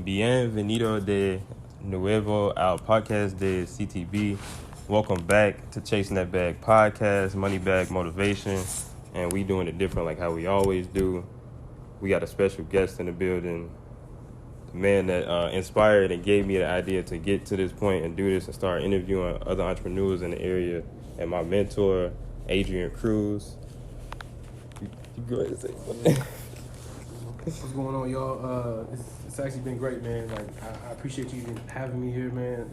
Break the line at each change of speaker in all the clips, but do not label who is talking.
Bienvenido de nuevo al podcast de CTB. Welcome back to Chasing That Bag podcast, Moneybag Motivation. And we doing it different like how we always do. We got a special guest in the building. The man that inspired and gave me the idea to get to this point and do this and start interviewing other entrepreneurs in the area. And my mentor, Adrian Cruz. You go ahead and say something.
What's going on, y'all? It's actually been great, man. Like, I appreciate you even having me here, man.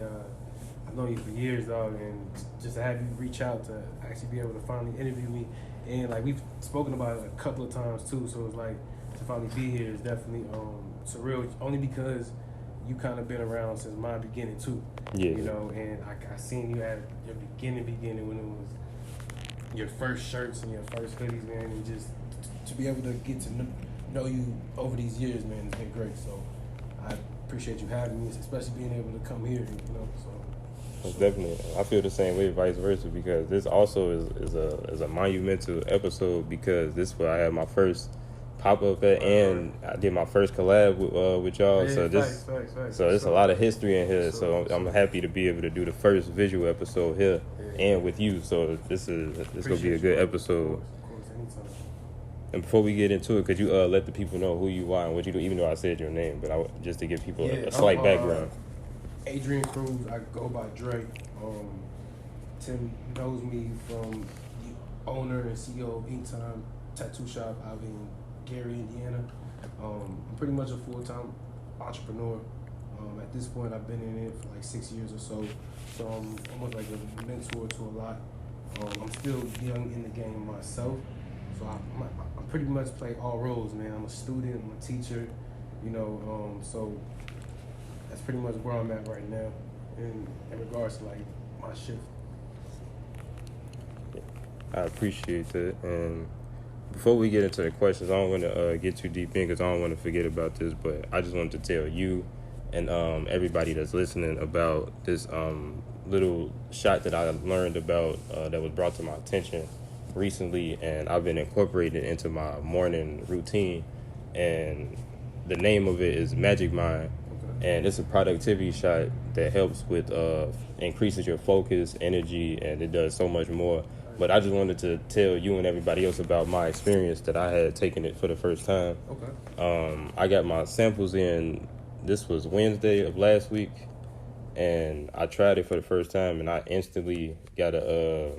I've known you for years, dog, and just to have you reach out to actually be able to finally interview me, and like we've spoken about it a couple of times too. So it's like to finally be here is definitely surreal. Only because you kind of been around since my beginning too.
Yeah.
You know, and I seen you at your beginning when it was your first shirts and your first hoodies, man, and just to be able to get to know you over these years, man, it's been great. So I appreciate you having me, especially being able to come here, you know. So
definitely, I feel the same way, vice versa, because this also is a monumental episode because this is where I had my first pop up at, and I did my first collab with y'all.
yeah,
So this,
facts.
so there's a lot of history in here. So I'm happy to be able to do the first visual episode here and with you. So this gonna be a good episode.
Of course, anytime.
And before we get into it, could you let the people know who you are and what you do, even though I said your name, but just to give people a slight background.
Adrian Cruz, I go by Dre. Tim knows me from the owner and CEO of Ink Time Tattoo Shop out in Gary, Indiana. I'm pretty much a full-time entrepreneur. At this point, I've been in it for like 6 years or so. So I'm almost like a mentor to a lot. I'm still young in the game myself. So I pretty much play all roles, man. I'm a student, I'm a teacher, you know, so that's pretty much where I'm at right now in regards to like my shift.
I appreciate that. And before we get into the questions, I don't want to get too deep in because I don't want to forget about this, but I just wanted to tell you and everybody that's listening about this little shot that I learned about that was brought to my attention recently, and I've been incorporating it into my morning routine, and the name of it is Magic Mind. And it's a productivity shot that helps with increases your focus, energy, and it does so much more. But I just wanted to tell you and everybody else about my experience that I had taken it for the first time. I got my samples in, this was Wednesday of last week, and I tried it for the first time, and I instantly got a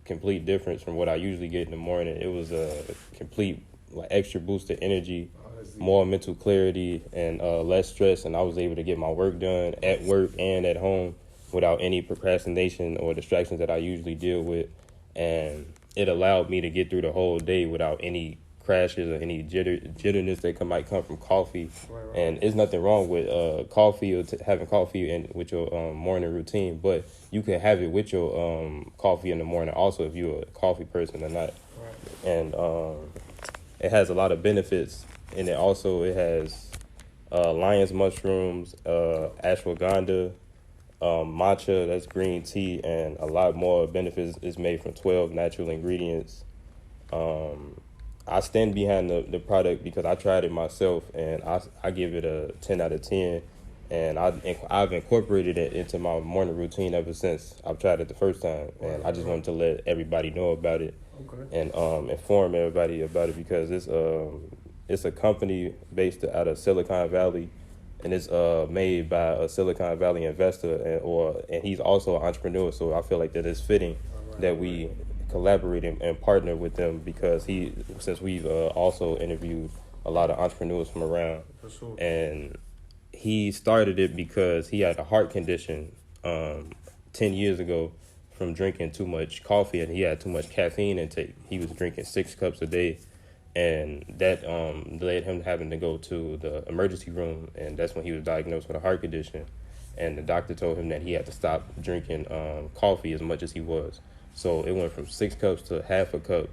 complete difference from what I usually get in the morning. It was a complete extra boost of energy, more mental clarity, and less stress, and I was able to get my work done at work and at home without any procrastination or distractions that I usually deal with, and it allowed me to get through the whole day without any crashes or any jitterness that might come from coffee. Right. And there's nothing wrong with coffee or having coffee with your morning routine, but you can have it with your coffee in the morning also if you're a coffee person or not. Right. And it has a lot of benefits, and it has lion's mushrooms, ashwagandha, matcha, that's green tea, and a lot more benefits. Is made from 12 natural ingredients. I stand behind the product because I tried it myself, and I give it a 10 out of 10, and I've incorporated it into my morning routine ever since I've tried it the first time, and I just wanted to let everybody know about it. And inform everybody about it because it's a company based out of Silicon Valley, and it's made by a Silicon Valley investor, and he's also an entrepreneur. So I feel like that it's fitting that we collaborate and partner with them because since we've also interviewed a lot of entrepreneurs from around.
For sure.
And he started it because he had a heart condition 10 years ago from drinking too much coffee, and he had too much caffeine intake. He was drinking 6 cups a day, and that led him having to go to the emergency room, and that's when he was diagnosed with a heart condition. And the doctor told him that he had to stop drinking coffee as much as he was. So it went from 6 cups to half a cup,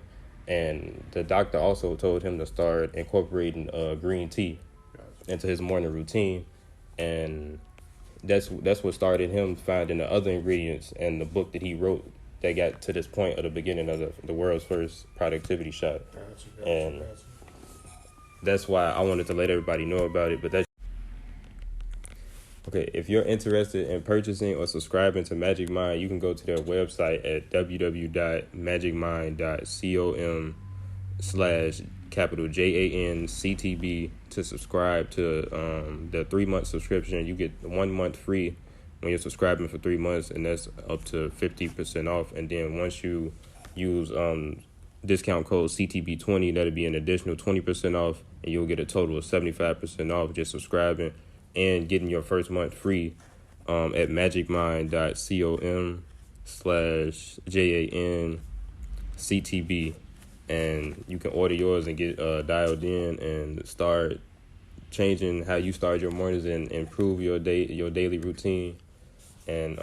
and the doctor also told him to start incorporating green tea into his morning routine, and that's what started him finding the other ingredients and the book that he wrote that got to this point of the beginning of the world's first productivity shot. And that's why I wanted to let everybody know about it. But Okay, if you're interested in purchasing or subscribing to Magic Mind, you can go to their website at www.magicmind.com/JANCTB to subscribe to the 3-month subscription. You get 1 month free when you're subscribing for 3 months, and that's up to 50% off. And then once you use discount code CTB20, that'll be an additional 20% off, and you'll get a total of 75% off just subscribing and getting your first month free at magicmind.com/JANCTB. And you can order yours and get dialed in and start changing how you start your mornings and improve your daily routine. And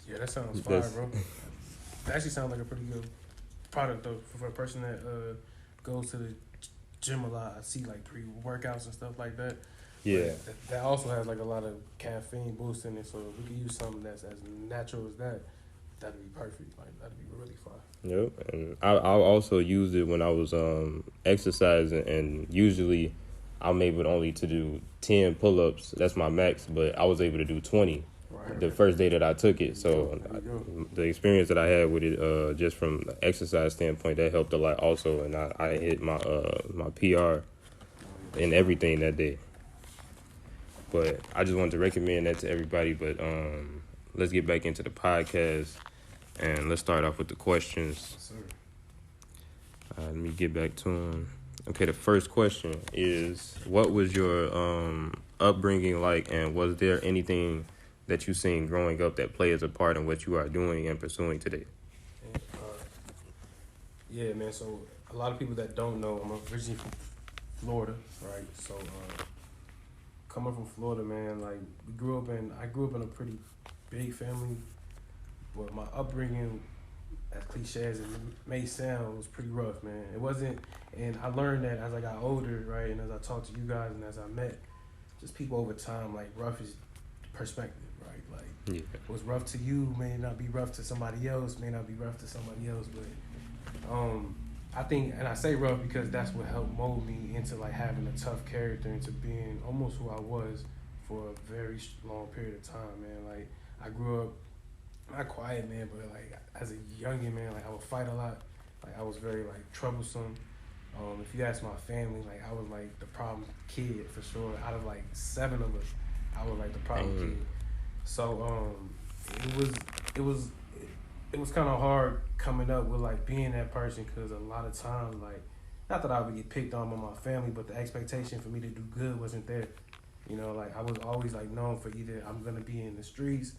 yeah, that sounds fire, bro. That actually sounds like a pretty good product though for a person that goes to the gym a lot. I see like pre-workouts and stuff like that.
yeah,
that also has like a lot of caffeine boost in it. So if we can use something that's as natural as that, that'd be perfect. Like that'd be really fire.
yep. And I also used it when I was exercising, and usually I'm able only to do 10 pull-ups. That's my max, but I was able to do 20 the first day that I took it. So the experience that I had with it, just from the exercise standpoint, that helped a lot also. And I hit my my PR and everything that day. But I just wanted to recommend that to everybody. But let's get back into the podcast, and let's start off with the questions.
Yes, sir.
Let me get back to them. Okay, the first question is, what was your upbringing like, and was there anything that you seen growing up that plays a part in what you are doing and pursuing today?
Yeah, man. So a lot of people that don't know, I'm originally from Florida, right? So coming from Florida, man, like I grew up in a pretty big family, but my upbringing, as cliche as it may sound, was pretty rough, man. It wasn't, and I learned that as I got older, right, and as I talked to you guys and as I met just people over time, like rough is perspective, right? Like what's rough to you may not be rough to somebody else, may not be rough to somebody else, but I think, and I say rough because that's what helped mold me into like having a tough character, into being almost who I was for a very long period of time, man. Like I grew up not quiet, man, but like as a youngin', man, like I would fight a lot. Like I was very like troublesome. If you ask my family, like I was like the problem kid for sure. Out of like 7 of us, I was like the problem kid. So it was kind of hard coming up with like being that person, because a lot of times, like, not that I would get picked on by my family, but the expectation for me to do good wasn't there. You know, like I was always like known for either I'm gonna be in the streets,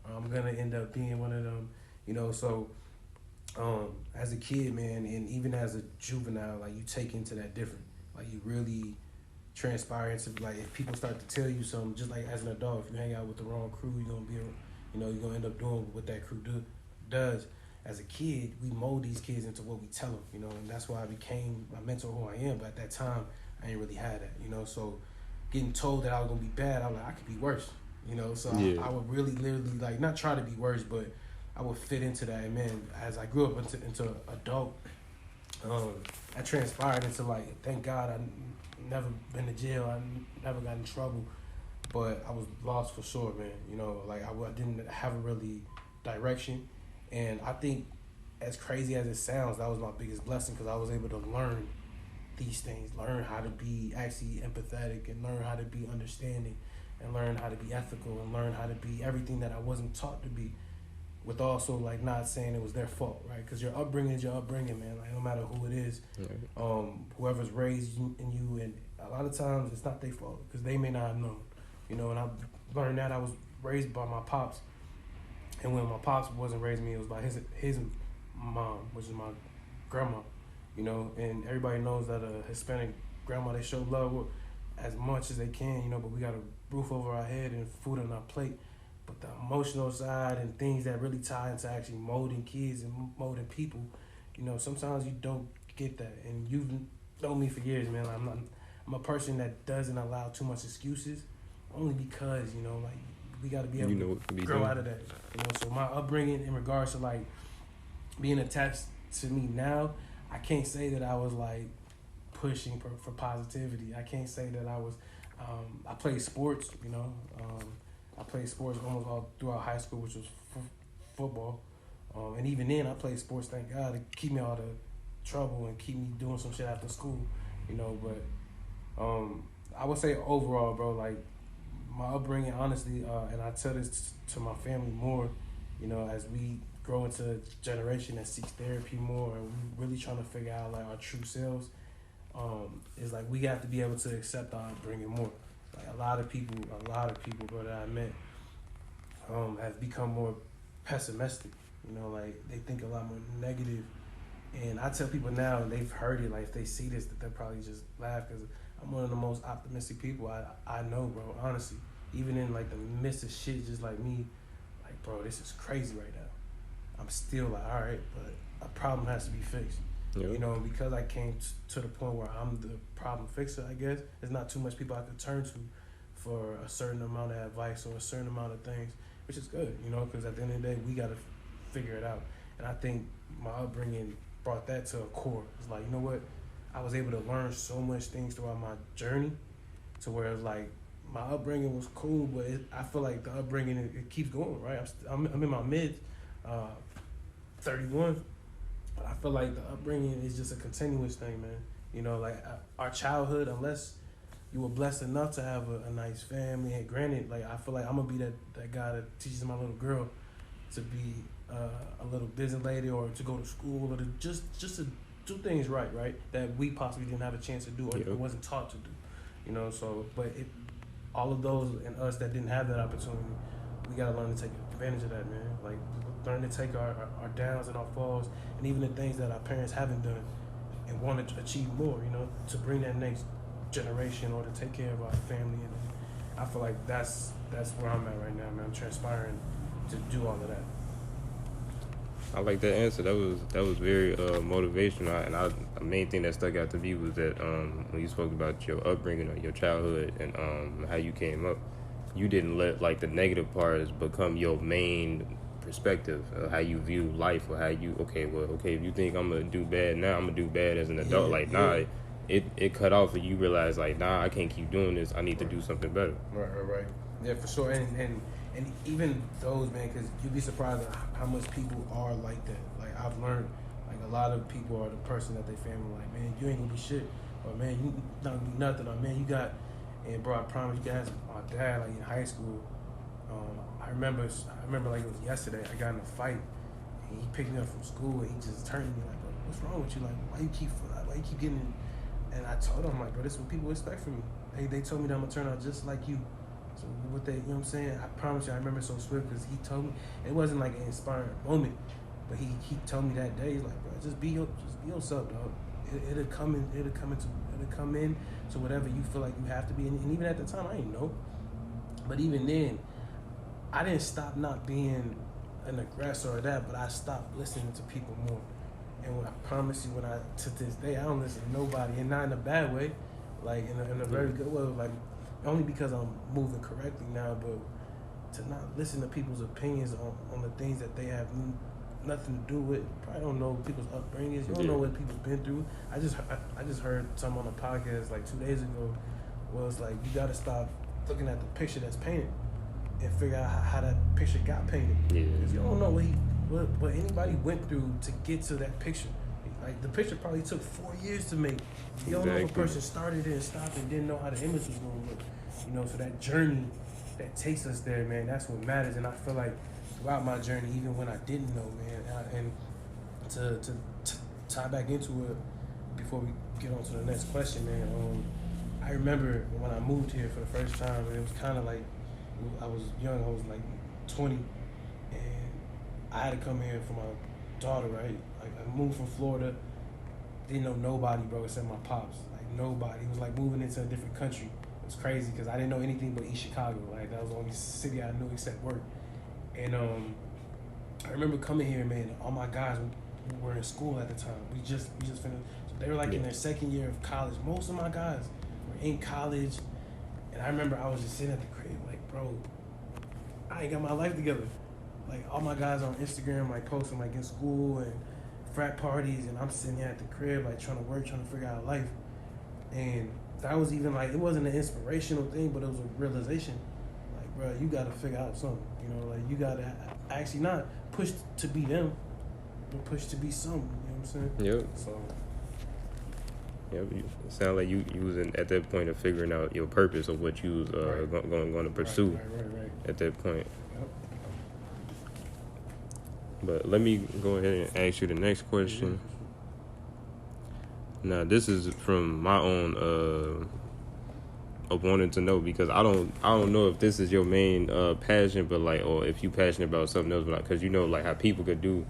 or I'm gonna end up being one of them. You know, so as a kid, man, and even as a juvenile, like you take into that different. Like you really transpire into, like, if people start to tell you something, just like as an adult, if you hang out with the wrong crew, you're gonna end up doing what that crew does. As a kid, we mold these kids into what we tell them, you know, and that's why I became my mentor who I am. But at that time, I ain't really had that, you know. So getting told that I was gonna be bad, I was like, I could be worse, you know. So I would really, literally, like, not try to be worse, but I would fit into that. And man, as I grew up into adult, I transpired into, like, thank God I never been to jail, I never got in trouble, but I was lost for sure, man. You know, like I didn't have a really direction. And I think, as crazy as it sounds, that was my biggest blessing, because I was able to learn these things, learn how to be actually empathetic, and learn how to be understanding, and learn how to be ethical, and learn how to be everything that I wasn't taught to be, with also, like, not saying it was their fault, right? Because your upbringing is your upbringing, man. Like, no matter who it is, whoever's raised in you, and a lot of times it's not their fault, because they may not have known, you know. And I learned that I was raised by my pops. And when my pops wasn't raising me, it was by his mom, which is my grandma, you know. And everybody knows that a Hispanic grandma, they show love as much as they can, you know. But we got a roof over our head and food on our plate. But the emotional side and things that really tie into actually molding kids and molding people, you know, sometimes you don't get that. And you've known me for years, man. I'm a person that doesn't allow too much excuses, only because, you know, like, we got to be able to grow out of that. You know, so my upbringing in regards to, like, being attached to me now, I can't say that I was, like, pushing for positivity. I can't say that I was I played sports, you know. I played sports almost all throughout high school, which was football. And even then, I played sports, thank God, to keep me out of trouble and keep me doing some shit after school, you know. But I would say overall, bro, like my upbringing, honestly, and I tell this to my family more, you know, as we grow into a generation that seeks therapy more and we really trying to figure out like our true selves, is like we have to be able to accept our upbringing more. Like a lot of people, bro, that I met have become more pessimistic. You know, like they think a lot more negative. And I tell people now, and they've heard it, like if they see this, that they'll probably just laugh because I'm one of the most optimistic people I know, bro, honestly. Even in like the midst of shit, just like me, like, bro, this is crazy right now. I'm still like, all right, but a problem has to be fixed. Yeah. You know, because I came to the point where I'm the problem fixer, I guess, there's not too much people I could turn to for a certain amount of advice or a certain amount of things, which is good, you know, because at the end of the day, we got to figure it out. And I think my upbringing brought that to a core. It's like, you know what? I was able to learn so much things throughout my journey to where it's like my upbringing was cool, but I feel like the upbringing, it keeps going, right? I'm in my mid 31, but I feel like the upbringing is just a continuous thing, man. You know, like our childhood, unless you were blessed enough to have a nice family, and granted, like I feel like I'm gonna be that guy that teaches my little girl to be a little busy lady or to go to school or to just to do things right, that we possibly didn't have a chance to do or it wasn't taught to do, you know. So, but all of those and us that didn't have that opportunity, we gotta learn to take advantage of that, man. Like learn to take our downs and our falls and even the things that our parents haven't done and want to achieve more, you know, to bring that next generation or to take care of our family. And I feel like that's where I'm at right now, man. I'm transpiring to do all of that.
I like that answer. That was very motivational. And the main thing that stuck out to me was that when you spoke about your upbringing or your childhood and how you came up, you didn't let like the negative parts become your main perspective of how you view life or how you if you think I'm gonna do bad now, I'm gonna do bad as an adult. It cut off and you realize like I can't keep doing this. I need to do something better.
Right. Yeah, for sure. And even those, man, because you'd be surprised at how much people are like that. Like I've learned, like a lot of people are the person that they family like, man, you ain't gonna be shit, or man, you not gonna be nothing, or man, you got. And bro, I promise you guys, my dad, like in high school, I remember like it was yesterday. I got in a fight, and he picked me up from school, and he just turned to me like, bro, what's wrong with you? Like, why you keep getting in? And I told him, like, bro, this is what people expect from me. They told me that I'm gonna turn out just like you. So what they, you know what I'm saying? I promise you, I remember so swift because he told me. It wasn't like an inspiring moment, but he told me that day, he's like, bro, just be yourself, dog. It'll come in to whatever you feel like you have to be. And even at the time, I didn't know. But even then, I didn't stop not being an aggressor or that, but I stopped listening to people more. And when I promise you, to this day, I don't listen to nobody, and not in a bad way, like in a very good way, like only because I'm moving correctly now, but to not listen to people's opinions on the things that they have nothing to do with. You probably don't know people's upbringings. You don't know what people's been through. I just heard something on a podcast like 2 days ago where it's like you got to stop looking at the picture that's painted and figure out how that picture got painted. Because you don't know what anybody went through to get to that picture. Like the picture probably took 4 years to make. You don't know if a person started it and stopped and didn't know how the image was going to look. You know, so that journey that takes us there, man, that's what matters. And I feel like throughout my journey, even when I didn't know, man, and to tie back into it before we get on to the next question, man, I remember when I moved here for the first time, and it was kind of like, I was young, I was like 20, and I had to come here for my daughter, right? Like I moved from Florida, didn't know nobody, bro, except my pops. Like nobody. It was like moving into a different country. It was crazy because I didn't know anything but East Chicago. Like that was the only city I knew except work. And I remember coming here, man. All my guys were in school at the time. We just finished. So they were like in their second year of college. Most of my guys were in college, and I remember I was just sitting at the crib, like, bro, I ain't got my life together. Like all my guys on Instagram, like posting like in school and frat parties, and I'm sitting here at the crib, like trying to work, trying to figure out life. And that was even like, it wasn't an inspirational thing, but it was a realization. Like, bro, you got to figure out something. You know, like you got to actually not push to be them, but push to be something. You know what I'm saying?
Yep.
So.
Yeah, it sound like you was at that point of figuring out your purpose of what you was going to pursue
Right.
at that point.
Yep.
But let me go ahead and ask you the next question. Now, this is from my own of wanting to know, because I don't know if this is your main passion, but like, or if you passionate about something else, but like, because you know like how people could do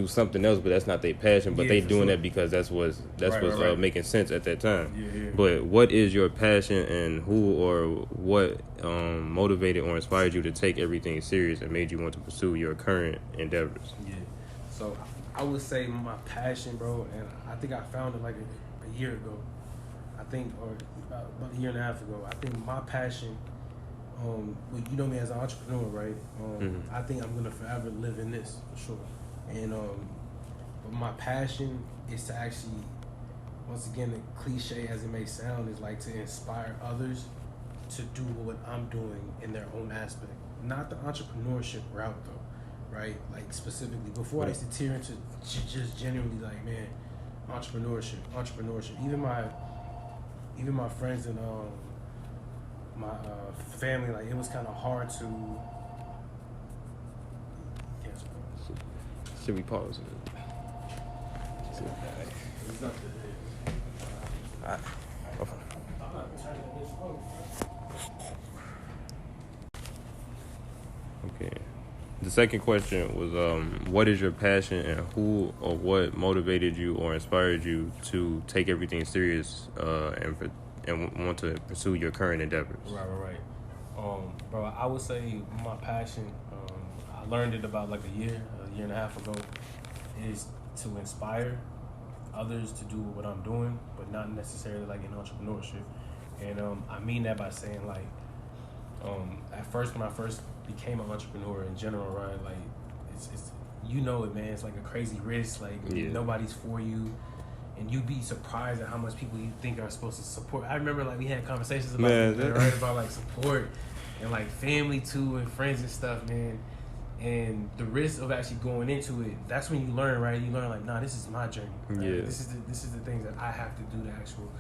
something else, but that's not their passion, but they doing that because that's what's making sense at that time.
Yeah.
But what is your passion, and who or what motivated or inspired you to take everything serious and made you want to pursue your current endeavors?
Yeah. So I would say my passion, bro, and I think I found it like a year ago. I think, or about a year and a half ago. I think my passion, well, you know me as an entrepreneur, right? I think I'm gonna forever live in this for sure. And but my passion is to actually, once again, the cliche as it may sound, is like to inspire others to do what I'm doing in their own aspect. Not the entrepreneurship route though, right? Like specifically, before I used to tear into just genuinely like, man, entrepreneurship. Even my friends and my family, like it was kind of hard to.
Should we pause? Okay. The second question was, what is your passion, and who or what motivated you or inspired you to take everything serious and want to pursue your current endeavors?
Right. Bro, I would say my passion, I learned it about like a year and a half ago, is to inspire others to do what I'm doing, but not necessarily like in entrepreneurship. And I mean that by saying like, at first, when I first became an entrepreneur in general, right, like it's you know it, man, it's like a crazy risk, like nobody's for you, and you'd be surprised at how much people you think are supposed to support. I remember like we had conversations about that, right, about like support and like family too and friends and stuff, man. And the risk of actually going into it, that's when you learn, right? You learn like, nah, this is my journey. Right?
Yeah.
This is the things that I have to do the actual.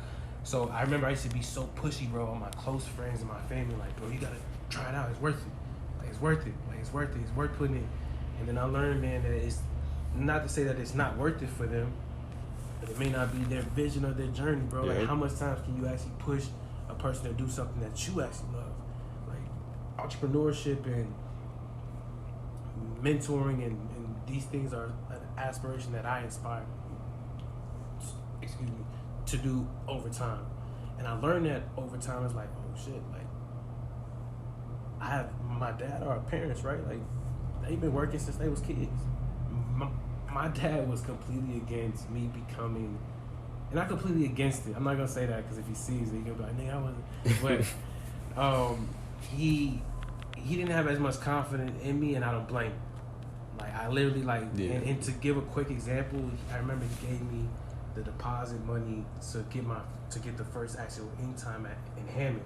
So I remember I used to be so pushy, bro, on my close friends and my family, like, bro, you gotta try it out. It's worth it. Like, it's worth it. Like, it's worth it. It's worth putting in. And then I learned, man, that it's not to say that it's not worth it for them, but it may not be their vision or their journey, bro.
Yeah.
Like, how much times can you actually push a person to do something that you actually love? Like, entrepreneurship and mentoring and these things are an aspiration that I inspire to do over time. And I learned that over time. It's like, oh shit, like I have my dad or our parents, right? Like they've been working since they was kids. My dad was completely against me becoming, and not completely against it. I'm not gonna say that because if he sees it, he'll be like, nigga, I wasn't. But he didn't have as much confidence in me, and I don't blame him. Like I literally like, and to give a quick example, I remember he gave me the deposit money to get the first actual ink time in Hammond,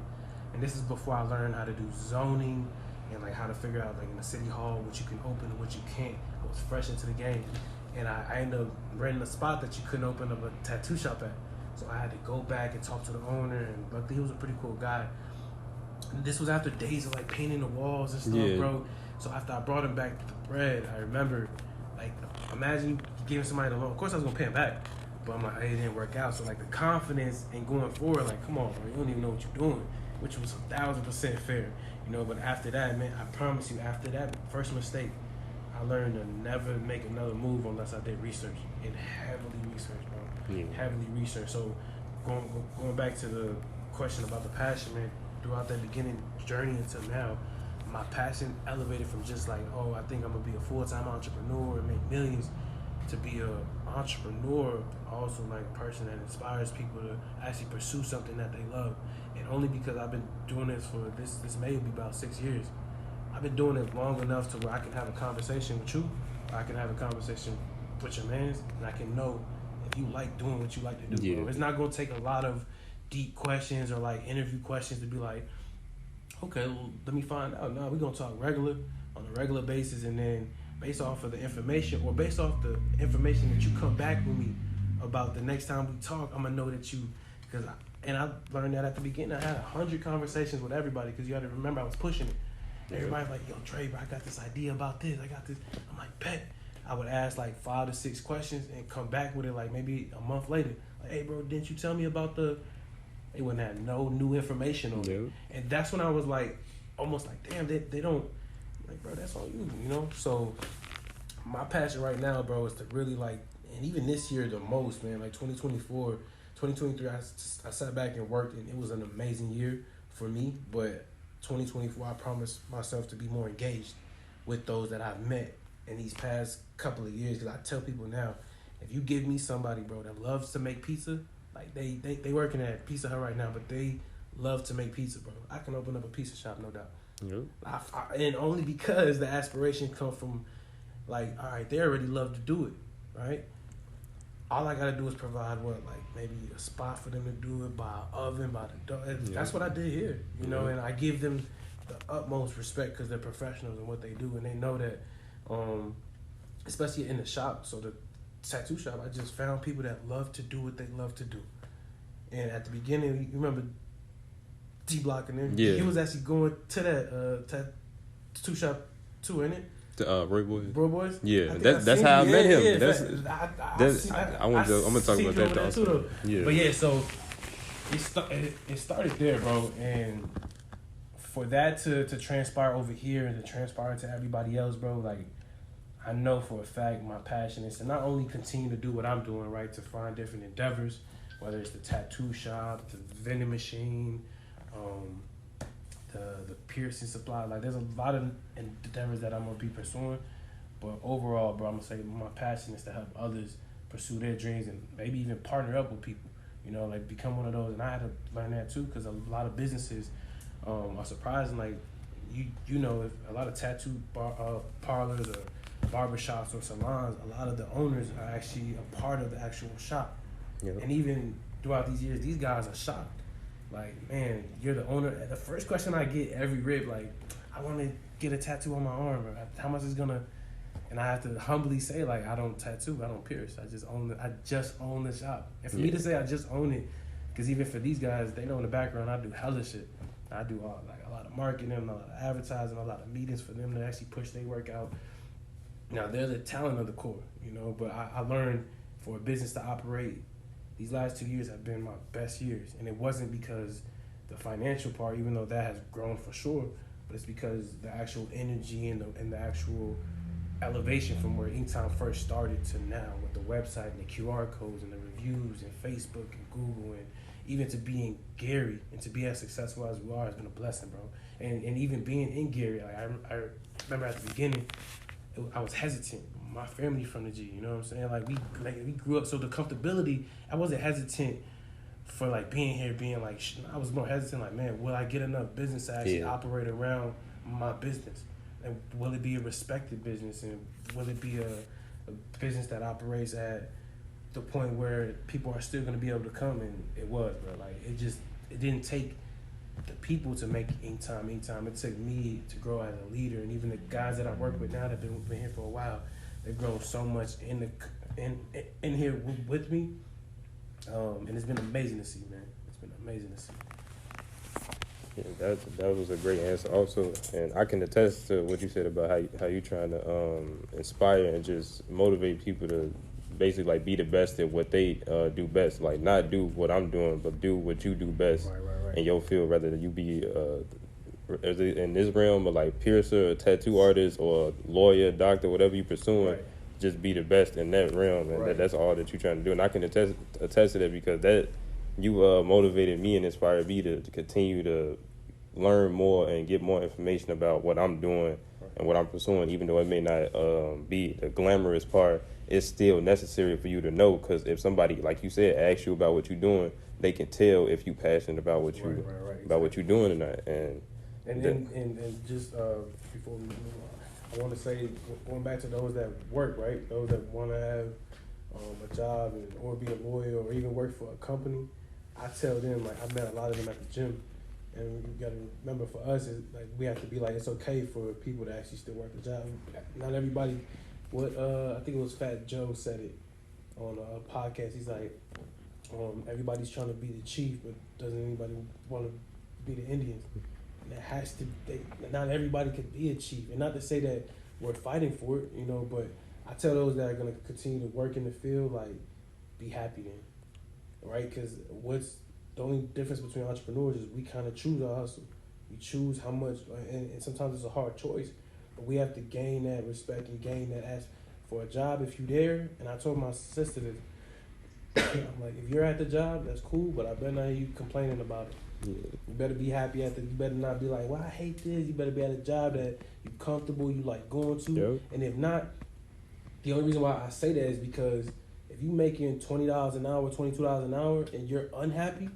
and this is before I learned how to do zoning and like how to figure out like in the city hall what you can open and what you can't. I was fresh into the game, and I ended up renting a spot that you couldn't open up a tattoo shop at, so I had to go back and talk to the owner, and luckily he was a pretty cool guy. And this was after days of like painting the walls and stuff, bro. So after I brought him back the bread, I remember, like, imagine you giving somebody the loan. Of course I was gonna pay him back, but I'm like, hey, it didn't work out. So like the confidence in going forward, like, come on, bro, you don't even know what you're doing, which was 1,000% fair, you know. But after that, man, I promise you, after that first mistake, I learned to never make another move unless I did research, and heavily research, bro. Heavily research. So going back to the question about the passion, man, throughout that beginning journey until now, my passion elevated from just like, oh, I think I'm gonna be a full-time entrepreneur and make millions, to be a entrepreneur, also like a person that inspires people to actually pursue something that they love. And only because I've been doing this for this may be about 6 years. I've been doing it long enough to where I can have a conversation with you, or I can have a conversation with your mans, and I can know if you like doing what you like to do. Bro. It's not gonna take a lot of deep questions or like interview questions to be like, okay, well, let me find out. No, we're gonna talk on a regular basis, and then based off of the information or based off the information that you come back with me about the next time we talk, I'm gonna know that you, I learned that at the beginning. I had 100 conversations with everybody because you had to remember I was pushing it. Everybody like, yo, Trey, bro, I got this idea about this. I got this. I'm like, bet. I would ask like 5 to 6 questions and come back with it like maybe a month later. Like, hey, bro, didn't you tell me about the? They wouldn't have no new information on it. And that's when I was like, almost like, damn, they don't, like, bro, that's on you, you know? So my passion right now, bro, is to really like, and even this year the most, man, like 2024, 2023, I sat back and worked, and it was an amazing year for me. But 2024, I promised myself to be more engaged with those that I've met in these past couple of years. Because I tell people now, if you give me somebody, bro, that loves to make pizza, like they working at Pizza Hut right now, but they love to make pizza, bro. I can open up a pizza shop, no doubt. Yep. And only because the aspiration come from, like, all right, they already love to do it, right? All I gotta do is provide maybe a spot for them to do it, by an oven, by the door. That's what I did here, you know. And I give them the utmost respect because they're professionals in what they do, and they know that, especially in the shop. So the tattoo shop, I just found people that love to do what they love to do. And at the beginning, you remember D-Block and them? Yeah. He was actually going to that tattoo shop too, ain't it?
Roy Boys.
Bro Boys?
Yeah, that's how I met him.
Yeah,
I'm gonna talk about that also.
Yeah. But yeah, so it started there, bro, and for that to transpire over here and to transpire to everybody else, bro, like, I know for a fact my passion is to not only continue to do what I'm doing, right, to find different endeavors, whether it's the tattoo shop, the vending machine, the piercing supply. Like, there's a lot of endeavors that I'm going to be pursuing. But overall, bro, I'm going to say my passion is to help others pursue their dreams and maybe even partner up with people, you know, like become one of those. And I had to learn that too, because a lot of businesses are surprising. Like, you know, if a lot of tattoo parlors or barbershops or salons, a lot of the owners are actually a part of the actual shop. Yep. And even throughout these years, these guys are shocked. Like, man, you're the owner. The first question I get every rib, like, I want to get a tattoo on my arm. How much is gonna? And I have to humbly say, like, I don't tattoo, I don't pierce. I just own the shop. And for me to say I just own it, because even for these guys, they know in the background I do hella shit. I do a lot of marketing, a lot of advertising, a lot of meetings for them to actually push their work out. Now, they're the talent of the core, you know, but I learned for a business to operate, these last 2 years have been my best years. And it wasn't because the financial part, even though that has grown for sure, but it's because the actual energy and the actual elevation from where Inktown first started to now, with the website and the QR codes and the reviews and Facebook and Google, and even to be in Gary and to be as successful as we are has been a blessing, bro. And even being in Gary, like, I remember at the beginning, I was hesitant. My family from the G, you know what I'm saying? Like, we grew up, so the comfortability, I wasn't hesitant for, like, being here, being like, I was more hesitant, like, man, will I get enough business to actually operate around my business? And will it be a respected business? And will it be a business that operates at the point where people are still going to be able to come? And it was, bro. Like, it didn't take the people to make Inktown. It took me to grow as a leader. And even the guys that I work with now that have been here for a while, they've grown so much in here with me. And it's been amazing to see, man. It's been amazing to see.
Yeah, that was a great answer also, and I can attest to what you said about how you trying to inspire and just motivate people to basically, like, be the best at what they do best, like, not do what I'm doing, but do what you do best in your field, rather than you be in this realm of, like, piercer, or tattoo artist, or lawyer, doctor, whatever you pursuing. Right. Just be the best in that realm, and that's all that you're trying to do. And I can attest to that, because that you motivated me and inspired me to continue to learn more and get more information about what I'm doing and what I'm pursuing, even though it may not be the glamorous part. It's still necessary for you to know, because if somebody, like you said, asks you about what you're doing, they can tell if you're passionate about what you about what you're doing or not. And
just before we move on, I want to say, going back to those that work, right? Those that want to have a job or be a lawyer or even work for a company, I tell them, like, I met a lot of them at the gym, and you gotta remember, for us, it's like we have to be like, it's okay for people to actually still work the job. Not everybody. I think it was Fat Joe said it on a podcast. He's like, everybody's trying to be the chief, but doesn't anybody want to be the Indians? And it has to. Not everybody can be a chief, and not to say that we're fighting for it, But I tell those that are gonna continue to work in the field, like, be happy then, right? Because the only difference between entrepreneurs is we kind of choose our hustle. We choose how much, and sometimes it's a hard choice, but we have to gain that respect and gain that ask for a job if you're there. And I told my sister this. I'm like, if you're at the job, that's cool, but I better not hear you complaining about it. Yeah. You better be happy you better not be like, well, I hate this. You better be at a job that you're comfortable, you like going to. Yep. And if not, the only reason why I say that is because if you making $20 an hour, $22 an hour, and you're unhappy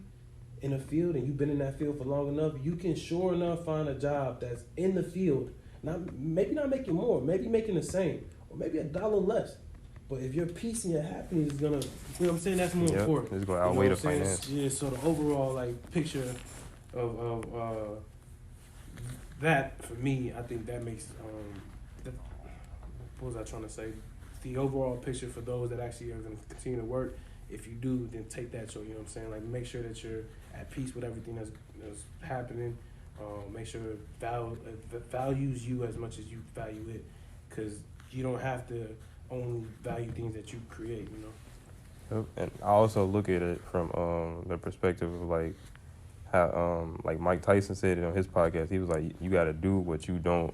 in a field and you've been in that field for long enough, you can sure enough find a job that's in the field, maybe not making more, maybe making the same, or maybe $1 less. But if your peace and your happiness is gonna, you know what I'm saying, that's more important.
It's gonna outweigh the finance.
Yeah, so the overall picture of that, for me, I think that makes what was I trying to say? The overall picture for those that actually are gonna continue to work. If you do, then take that. So you know what I'm saying. Like, make sure that you're at peace with everything that's happening. Make sure it values you as much as you value it, because you don't have to only value things that you create,
And I also look at it from the perspective of like how like Mike Tyson said it on his podcast. He was like, you got to do what you don't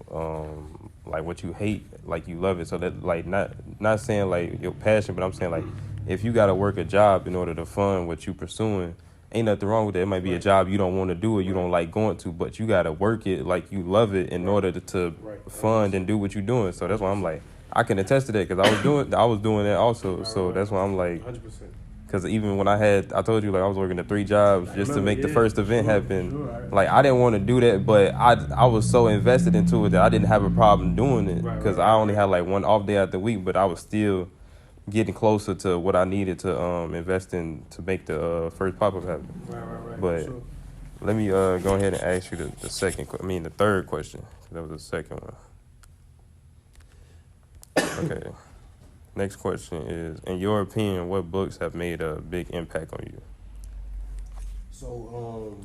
like, what you hate, like you love it. So that, like, not saying like your passion, but I'm saying like, if you got to work a job in order to fund what you pursuing, ain't nothing wrong with that. It might be a job you don't want to do or you don't like going to, but you got to work it like you love it in order to fund and do what you're doing. So that's why I'm like, I can attest to that, because I was doing that also. So that's why I'm like, 100%. Because even when I told you, like, I was working at 3 jobs just to make the first event happen. Like, I didn't want to do that, but I was so invested into it that I didn't have a problem doing it, because I only had like 1 off day out the week, but I was still getting closer to what I needed to invest in to make the first pop-up happen. Right. But sure. Let me go ahead and ask you the third question. That was the second one. Okay. Next question is, in your opinion, what books have made a big impact on you?
So,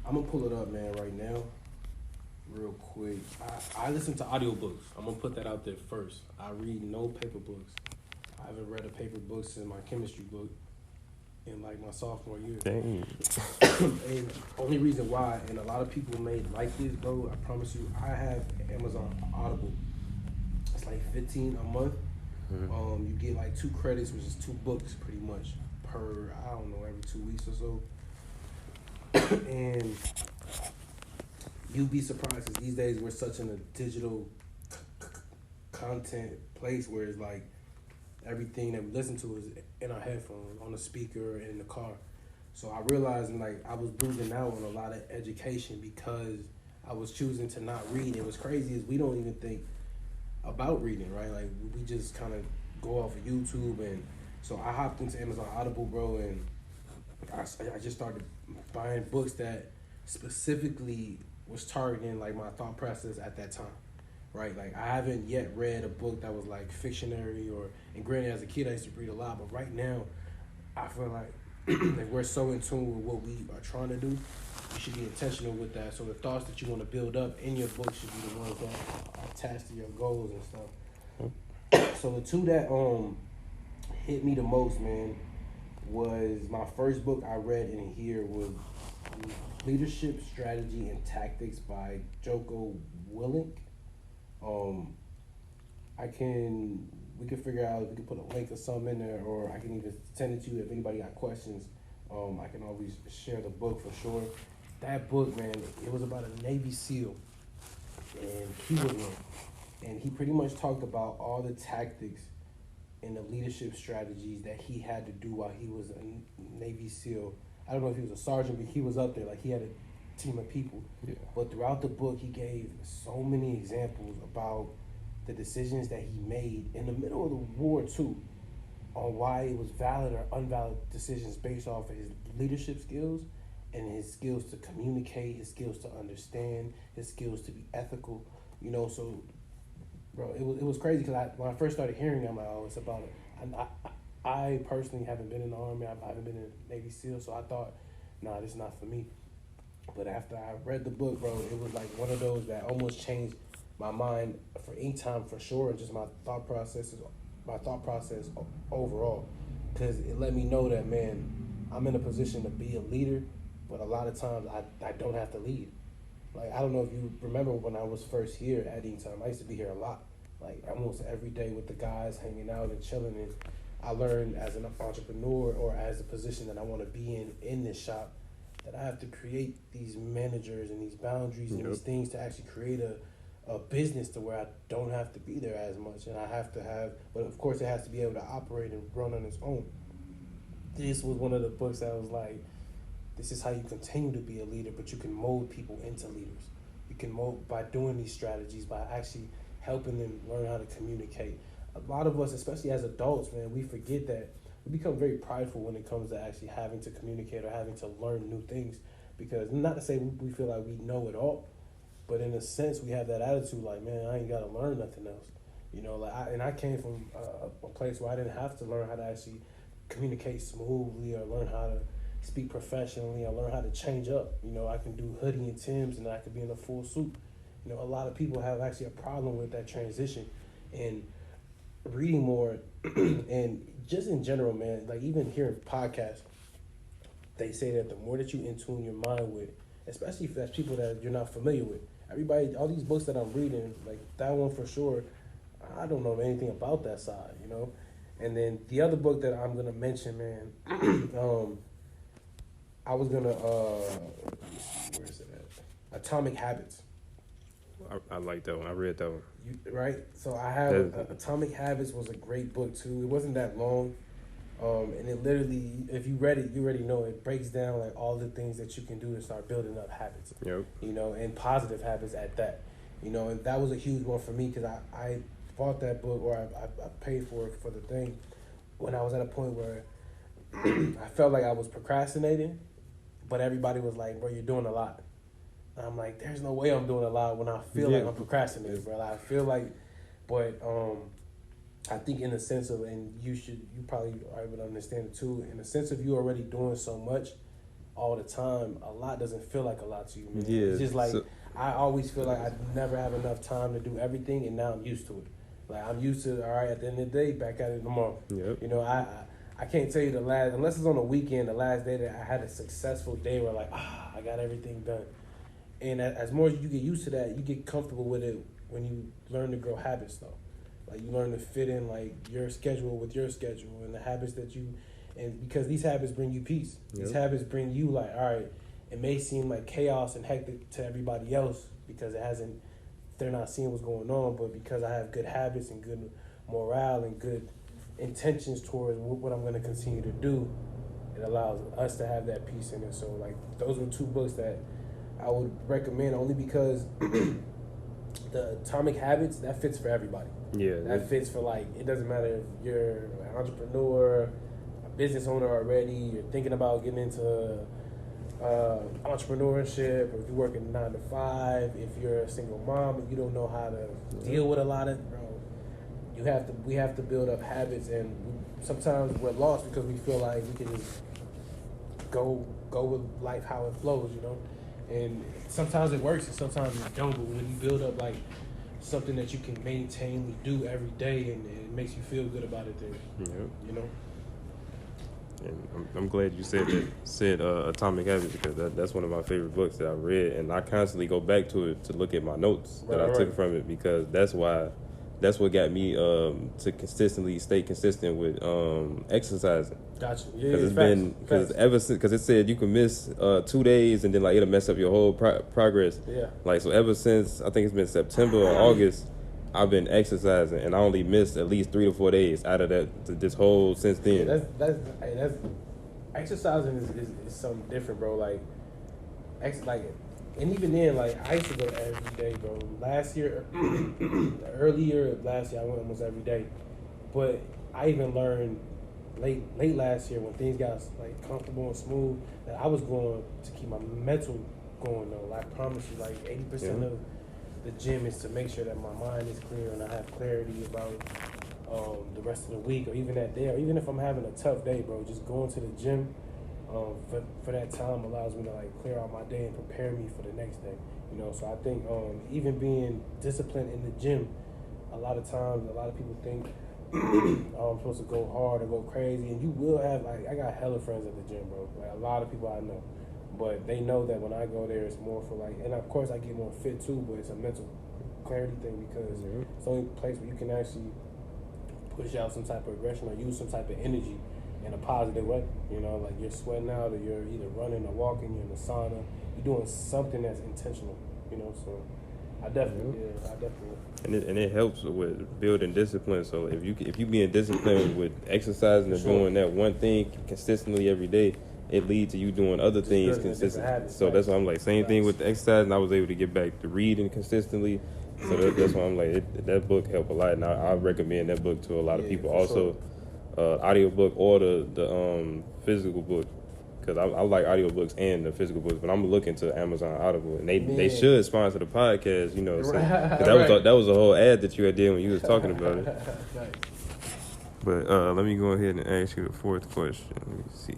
I'm going to pull it up, man, right now, real quick. I listen to audiobooks. I'm going to put that out there first. I read no paper books. I haven't read a paper book since my chemistry book in, like, my sophomore year.
Dang.
And only reason why, and a lot of people may like this, bro, I promise you, I have Amazon Audible. It's like $15 a month. Mm-hmm. You get like 2 credits, which is 2 books pretty much per, I don't know, every 2 weeks or so. And you'd be surprised, because these days we're such in a digital content place where it's like everything that we listen to is in our headphones, on the speaker, and in the car. So I realized, like, I was losing out on a lot of education because I was choosing to not read. And what's crazy is we don't even think about reading, right? Like, we just kind of go off of YouTube. And so I hopped into Amazon Audible, bro, and I just started buying books that specifically was targeting, like, my thought process at that time, right? Like, I haven't yet read a book that was like fictionary, and granted, as a kid I used to read a lot, but right now I feel like like we're so in tune with what we are trying to do. You should be intentional with that. So the thoughts that you want to build up in your book should be the ones that are attached to your goals and stuff. So the 2 that hit me the most, man, was my first book I read in here was Leadership Strategy and Tactics by Jocko Willink. We can figure out if we can put a link or something in there, or I can even send it to you if anybody got questions. I can always share the book for sure. That book, man, it was about a Navy SEAL, and he was one. And he pretty much talked about all the tactics and the leadership strategies that he had to do while he was a Navy SEAL. I don't know if he was a sergeant, but he was up there. Like, he had a team of people. Yeah. But throughout the book, he gave so many examples about the decisions that he made in the middle of the war, too. on why it was valid or invalid decisions based off of his leadership skills and his skills to communicate, his skills to understand, his skills to be ethical. You know, so bro, it was crazy because when I first started hearing it, I'm like, oh, it's about it. I personally haven't been in the Army. I haven't been in Navy SEAL, so I thought, nah, this is not for me. But after I read the book, bro, it was like one of those that almost changed my mind for ink time for sure, and just my thought process overall. Because it let me know that, man, I'm in a position to be a leader, but a lot of times I don't have to lead. Like, I don't know if you remember when I was first here at ink time, I used to be here a lot. Like, almost every day with the guys, hanging out and chilling. And I learned as an entrepreneur or as a position that I want to be in this shop, that I have to create these managers and these boundaries and these things to actually create a business to where I don't have to be there as much. And I have to have, but of course it has to be able to operate and run on its own. This was one of the books that was like, this is how you continue to be a leader, but you can mold people into leaders. You can mold by doing these strategies, by actually helping them learn how to communicate. A lot of us, especially as adults, man, we forget that. We become very prideful when it comes to actually having to communicate or having to learn new things. Because not to say we feel like we know it all, but in a sense we have that attitude like, man, I ain't got to learn nothing else. You know, like I came from a place where I didn't have to learn how to actually communicate smoothly or learn how to speak professionally. I learned how to change up. You know, I can do hoodie and Timbs and I could be in a full suit. You know, a lot of people have actually a problem with that transition. And reading more and just in general, man, like even hearing podcasts, they say that the more that you in tune your mind with, especially if that's people that you're not familiar with, everybody, all these books that I'm reading, like that one for sure, I don't know anything about that side, you know? And then the other book that I'm going to mention, man, I was going to, where is it at? Atomic Habits.
I like that one. I read that one.
Right? So I have Atomic Habits was a great book too. It wasn't that long. And it literally, if you read it, you already know it breaks down like all the things that you can do to start building up habits.
Yep.
You know, and positive habits at that. You know, and that was a huge one for me because I bought that book or I paid for it for the thing when I was at a point where I felt like I was procrastinating, but everybody was like, bro, you're doing a lot. And I'm like, there's no way I'm doing a lot when I feel like I'm procrastinating, bro. I feel like, but I think in the sense of, and you probably are able to understand it too, in the sense of you already doing so much all the time, a lot doesn't feel like a lot to you, man. Yeah, it's just like, I always feel like I never have enough time to do everything, and now I'm used to it. Like, I'm used to, all right, at the end of the day, back at it tomorrow.
Yep.
You know, I can't tell you the last, unless it's on a weekend, the last day that I had a successful day where like, I got everything done. And as more as you get used to that, you get comfortable with it when you learn to grow habits, though. Like, you learn to fit in, like, your schedule with your schedule and the habits that you... And because these habits bring you peace. These habits bring you, like, all right, it may seem like chaos and hectic to everybody else because they're not seeing what's going on, but because I have good habits and good morale and good intentions towards what I'm going to continue to do, it allows us to have that peace in it. So, like, those were two books that I would recommend only because the Atomic Habits, that fits for everybody.
Yeah.
That fits for, like, it doesn't matter if you're an entrepreneur, a business owner already, you're thinking about getting into entrepreneurship, or if you're working 9 to 5, if you're a single mom and you don't know how to deal with a lot of, bro, we have to build up habits, and sometimes we're lost because we feel like we can just go with life how it flows, you know? And sometimes it works and sometimes it don't, but when you build up like something that you can maintainly do every day and it makes you feel good about it, then, you know?
And I'm glad you said Atomic Habits, because that's one of my favorite books that I read, and I constantly go back to it to look at my notes that I took from it, because that's what got me to consistently stay consistent with exercising.
Gotcha. Yeah,
because it said you can miss 2 days and then like it'll mess up your whole progress.
Yeah.
Like, so ever since I think it's been September or August, I've been exercising, and I only missed at least 3 to 4 days out of this whole since then.
Yeah, that's exercising is something different, bro. Like, and even then, like, I used to go every day, bro. Last year, the early year of last year, I went almost every day. But I even learned late last year when things got like comfortable and smooth, that I was going to keep my mental going though. Like, I promise you, like 80% of the gym is to make sure that my mind is clear and I have clarity about the rest of the week or even that day, or even if I'm having a tough day, bro. Just going to the gym for that time allows me to like clear out my day and prepare me for the next day. You know, so I think even being disciplined in the gym, a lot of times, a lot of people think I'm supposed to go hard or go crazy, and you will have, like, I got hella friends at the gym, bro. Like, a lot of people I know, but they know that when I go there, it's more for like, and of course I get more fit too, but it's a mental clarity thing because it's the only place where you can actually push out some type of aggression or use some type of energy in a positive way. You know, like you're sweating out or you're either running or walking, you're in the sauna, you're doing something that's intentional, you know, so I definitely.
And it helps with building discipline. So if you being disciplined with exercising and doing that one thing consistently every day, it leads to you doing other things consistently. So that's why I'm like, same thing with the exercise, and I was able to get back to reading consistently. So that's why I'm like, that book helped a lot, and I recommend that book to a lot of people. Also, audiobook or the physical book. Because I like audiobooks and the physical books, but I'm looking to Amazon Audible, and they should sponsor the podcast, you know. So, that was a whole ad that you had did when you was talking about it. Nice. But let me go ahead and ask you the fourth question. Let me see.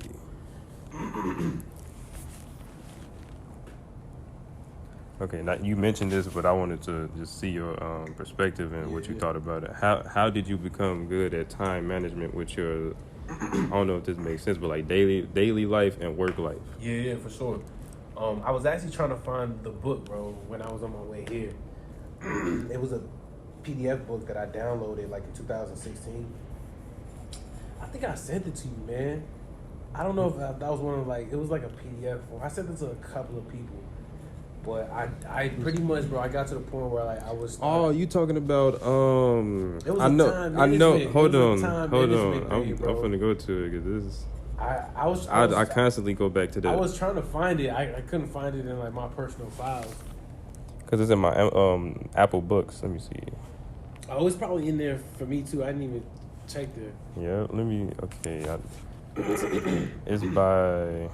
Okay, now you mentioned this, but I wanted to just see your perspective and what you thought about it. How did you become good at time management with your, I don't know if this makes sense, but like daily life and work life?
Yeah, for sure. I was actually trying to find the book, bro, when I was on my way here. It was a PDF book that I downloaded like in 2016. I think I sent it to you, man. I don't know if that was one of like, it was like a PDF form. I sent it to a couple of people. But I pretty much, bro, I got to the point where like I was.
Oh, you talking about
It was
I know. Hold on. I'm finna go to it because this is. I constantly go back to that.
I was trying to find it. I couldn't find it in like my personal files.
Cause it's in my Apple Books. Let me see.
Oh, it's probably in there for me too. I didn't even check there.
Yeah, let me. Okay, it's by.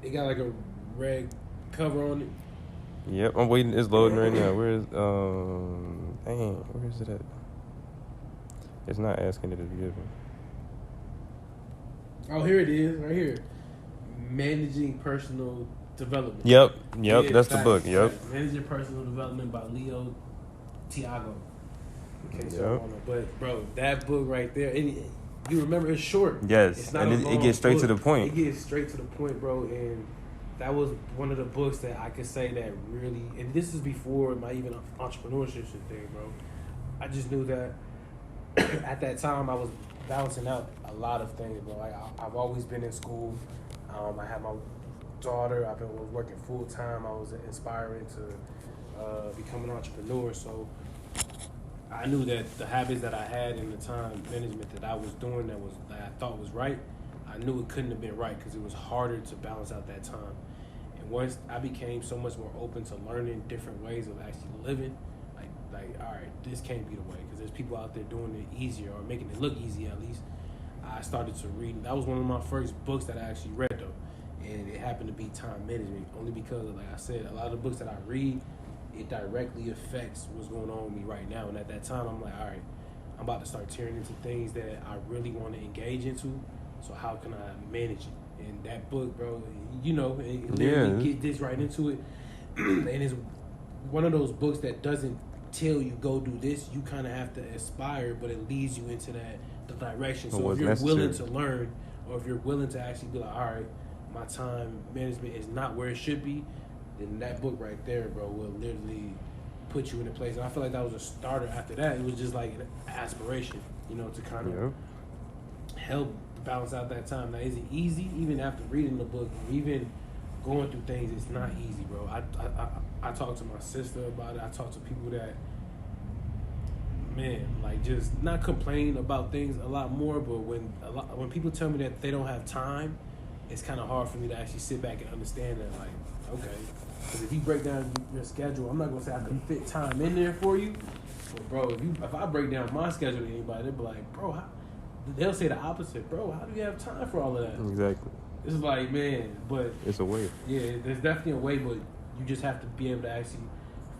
It got like a red cover on it.
Yep, I'm waiting. It's loading right now. Where is it at? It's not asking it to be given.
Oh, here it is, right here. Managing Personal Development.
Yep, that's the book. Yep.
Managing Personal Development by Leo Tiago. But bro, that book right there, you remember it's short.
Yes,
it's not
and it gets straight to the point.
It gets straight to the point, bro, and that was one of the books that I could say that really, and this is before my even entrepreneurship thing, bro. I just knew that at that time I was balancing out a lot of things, bro. Like I've always been in school. I had my daughter. I was working full time. I was inspiring to become an entrepreneur. So I knew that the habits that I had in the time management that I was doing that I thought was right, I knew it couldn't have been right because it was harder to balance out that time. And once I became so much more open to learning different ways of actually living, like all right, this can't be the way because there's people out there doing it easier or making it look easy at least. I started to read. That was one of my first books that I actually read though, and it happened to be time management only because, like I said, a lot of the books that I read, it directly affects what's going on with me right now. And at that time, I'm like, all right, I'm about to start tearing into things that I really want to engage into. So how can I manage it? And that book, bro, you know, it literally get this right into it. And it's one of those books that doesn't tell you go do this. You kind of have to aspire, but it leads you into the direction. So if you're willing to learn, or if you're willing to actually be like, all right, my time management is not where it should be, then that book right there, bro, will literally put you in a place. And I feel like that was a starter. After that, it was just like an aspiration, you know, to kind of help balance out that time. Now, is it easy? Even after reading the book, or even going through things, it's not easy, bro. I talk to my sister about it. I talk to people that, man, like just not complain about things a lot more, but when people tell me that they don't have time, it's kind of hard for me to actually sit back and understand that, like, okay, because if you break down your schedule, I'm not going to say I can fit time in there for you, but bro, if I break down my schedule to anybody, they'll be like, bro, they'll say the opposite, bro. How do you have time for all of that?
Exactly.
It's like, man, but
It's a way.
yeah, there's definitely a way, but you just have to be able to actually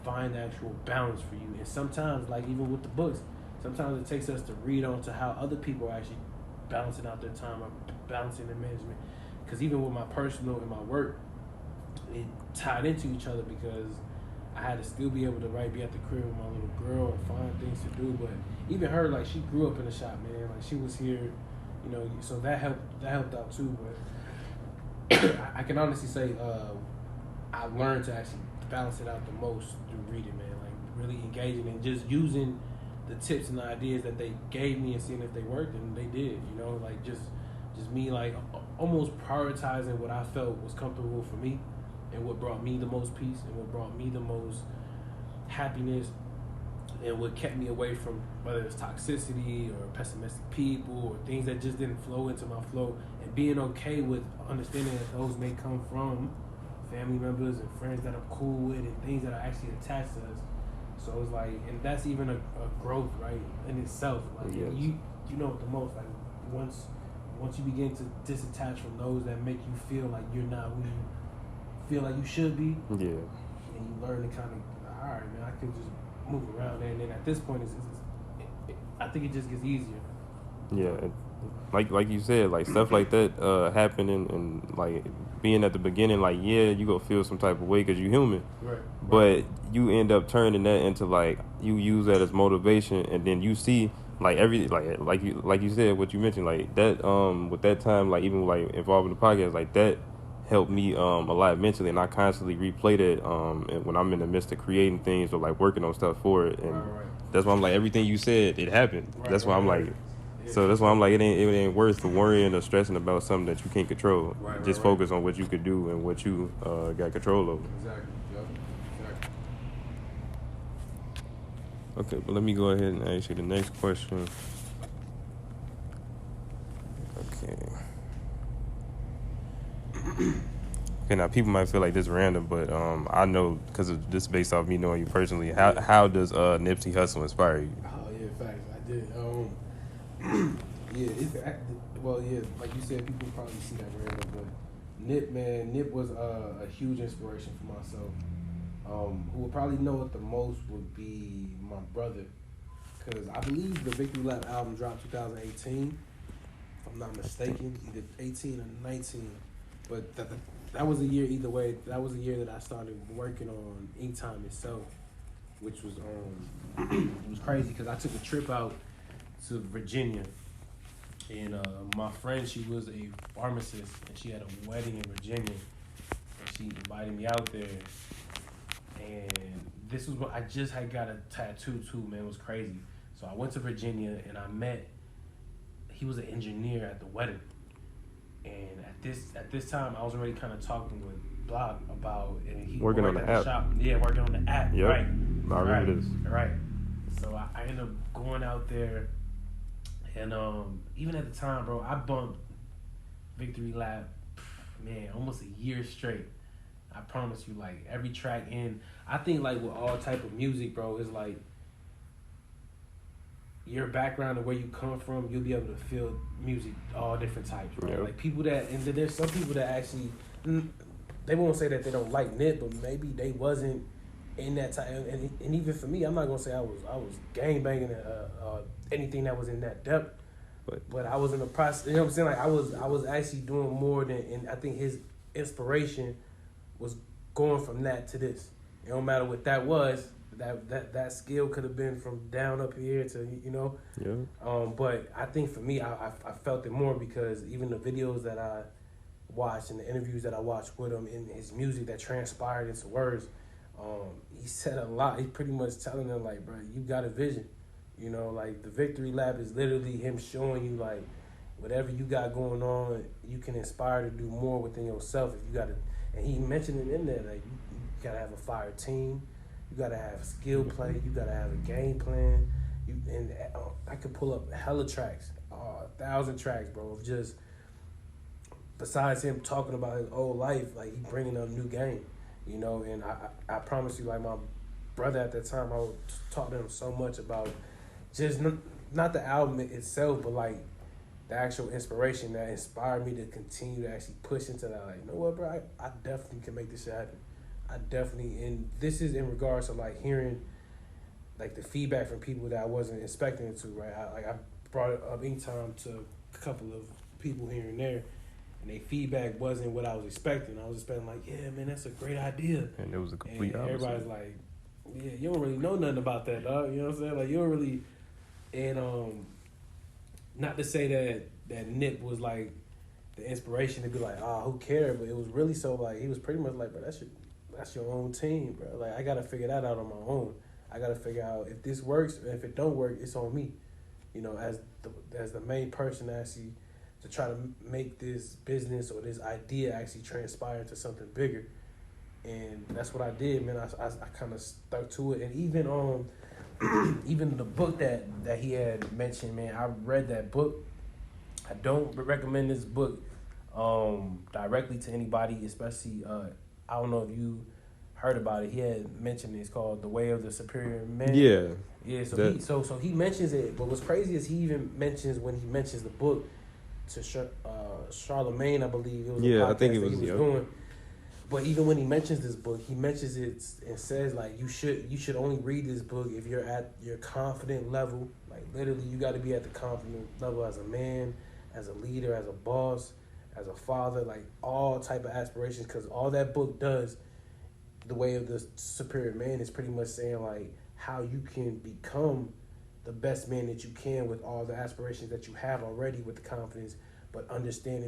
find the actual balance for you. And sometimes, like even with the books, sometimes it takes us to read on to how other people are actually balancing out their time or balancing their management. Because even with my personal and my work, it tied into each other because I had to still be able to be at the crib with my little girl and find things to do. But even her, like she grew up in the shop, man. Like she was here, you know. So that helped out too. But I can honestly say I learned to actually balance it out the most through reading, man. Like really engaging and just using the tips and the ideas that they gave me and seeing if they worked, and they did. You know, like just me like almost prioritizing what I felt was comfortable for me and what brought me the most peace and what brought me the most happiness and what kept me away from whether it's toxicity or pessimistic people or things that just didn't flow into my flow, and being okay with understanding that those may come from family members and friends that I'm cool with and things that are actually attached to us. So it's like, and that's even a growth, right, in itself. Like
Yes.
you know it the most. Like once you begin to disattach from those that make you feel like you're not who you feel like you should be,
Yeah.
and you learn to kind of, all right, man, I can just move around there. And then at this point, I think it just gets easier.
Yeah, and like you said, like stuff like that happening and like being at the beginning, like yeah, you gonna feel some type of way because you're human,
Right.
but you end up turning that into like you use that as motivation, and then you see like every like you said what you mentioned like that with that time like even like involved in the podcast like that helped me a lot mentally, and I constantly replay that and when I'm in the midst of creating things or like working on stuff for it, and
Right.
that's why I'm like everything you said it happened.
Right,
That's why I'm like.
Yeah.
So that's why I'm like, it ain't worth worrying or stressing about something that you can't control.
Right,
Just focus on what you could do and what you got control over.
Exactly. Yep. Exactly.
Okay, but let me go ahead and ask you the next question. Okay. Okay, now people might feel like this random, but I know because of this based off me knowing you personally. How does Nipsey Hussle inspire you?
Oh yeah, facts. I did. Yeah, well, yeah, like you said, people probably see that random, but Nip was a huge inspiration for myself. Who would probably know it the most would be my brother, because I believe the Victory Lap album dropped 2018, if I'm not mistaken, either 18 or 19, but that was a year either way. That was a year that I started working on Ink Time itself, which was it was crazy because I took a trip out to Virginia, and my friend, she was a pharmacist, and she had a wedding in Virginia, and she invited me out there, and this was when I just had got a tattoo too, man. It was crazy. So I went to Virginia, and I met, he was an engineer at the wedding, and at this time, I was already kind of talking with Block about, and he
Working on
worked
the
at
app.
Shop. Yeah, working on the app.
Yep.
Right.
I remember this.
Right. So I ended up going out there, and even at the time, bro, I bumped Victory Lap, man, almost a year straight. I promise you, like every track in. I think like with all type of music, bro, is like your background and where you come from, you'll be able to feel music all different types, bro.
Yep.
Like people that, and then there's some people that actually, they won't say that they don't like Nip, but maybe they wasn't in that time. And even for me, I'm not gonna say I was gang banging anything that was in that depth, but I was in the process. You know what I'm saying? Like I was actually doing more than, and I think his inspiration was going from that to this. It don't matter what that was. That skill could have been from down up here to, you know.
Yeah.
But I think for me, I felt it more because even the videos that I watched and the interviews that I watched with him in his music that transpired into words, he said a lot. He pretty much telling them like, bro, you got a vision. You know, like the Victory Lab is literally him showing you like whatever you got going on, you can inspire to do more within yourself. If you got to, and he mentioned it in there, like you gotta have a fire team. You gotta have skill play. You gotta have a game plan. I could pull up hella tracks, 1,000 tracks, bro. Of just besides him talking about his old life, like he bringing up new game, you know. And I promise you, like my brother at that time, I taught him so much about just not the album itself, but like the actual inspiration that inspired me to continue to actually push into that. Like, you know what, bro? I definitely can make this shit happen. I definitely, and this is in regards to like hearing like the feedback from people that I wasn't expecting it to, right? I brought it up anytime to a couple of people here and there, and their feedback wasn't what I was expecting. I was expecting like, yeah, man, that's a great idea.
And it was a complete opposite.
Everybody's like, yeah, you don't really know nothing about that, dog. You know what I'm saying? Like, you don't really, and not to say that Nip was like the inspiration to be like, who cares? But it was really so like, he was pretty much like, bro, that's your own team, bro. Like, I gotta figure that out on my own. I gotta figure out if this works, and if it don't work, it's on me. You know, as the main person actually to try to make this business or this idea actually transpire into something bigger. And that's what I did, man. I kind of stuck to it. And even even the book that he had mentioned, man, I read that book. I don't recommend this book directly to anybody, especially I don't know if you heard about it. He had mentioned it's called The Way of the Superior Man. Yeah. So he mentions it. But what's crazy is he even mentions when he mentions the book to Charlemagne, I believe it was. I think it was doing. But even when he mentions this book, he mentions it and says like you should only read this book if you're at your confident level. Like literally, you got to be at the confident level as a man, as a leader, as a boss, as a father, like all type of aspirations. Because all that book does, The Way of the Superior Man, is pretty much saying like how you can become the best man that you can with all the aspirations that you have already with the confidence, but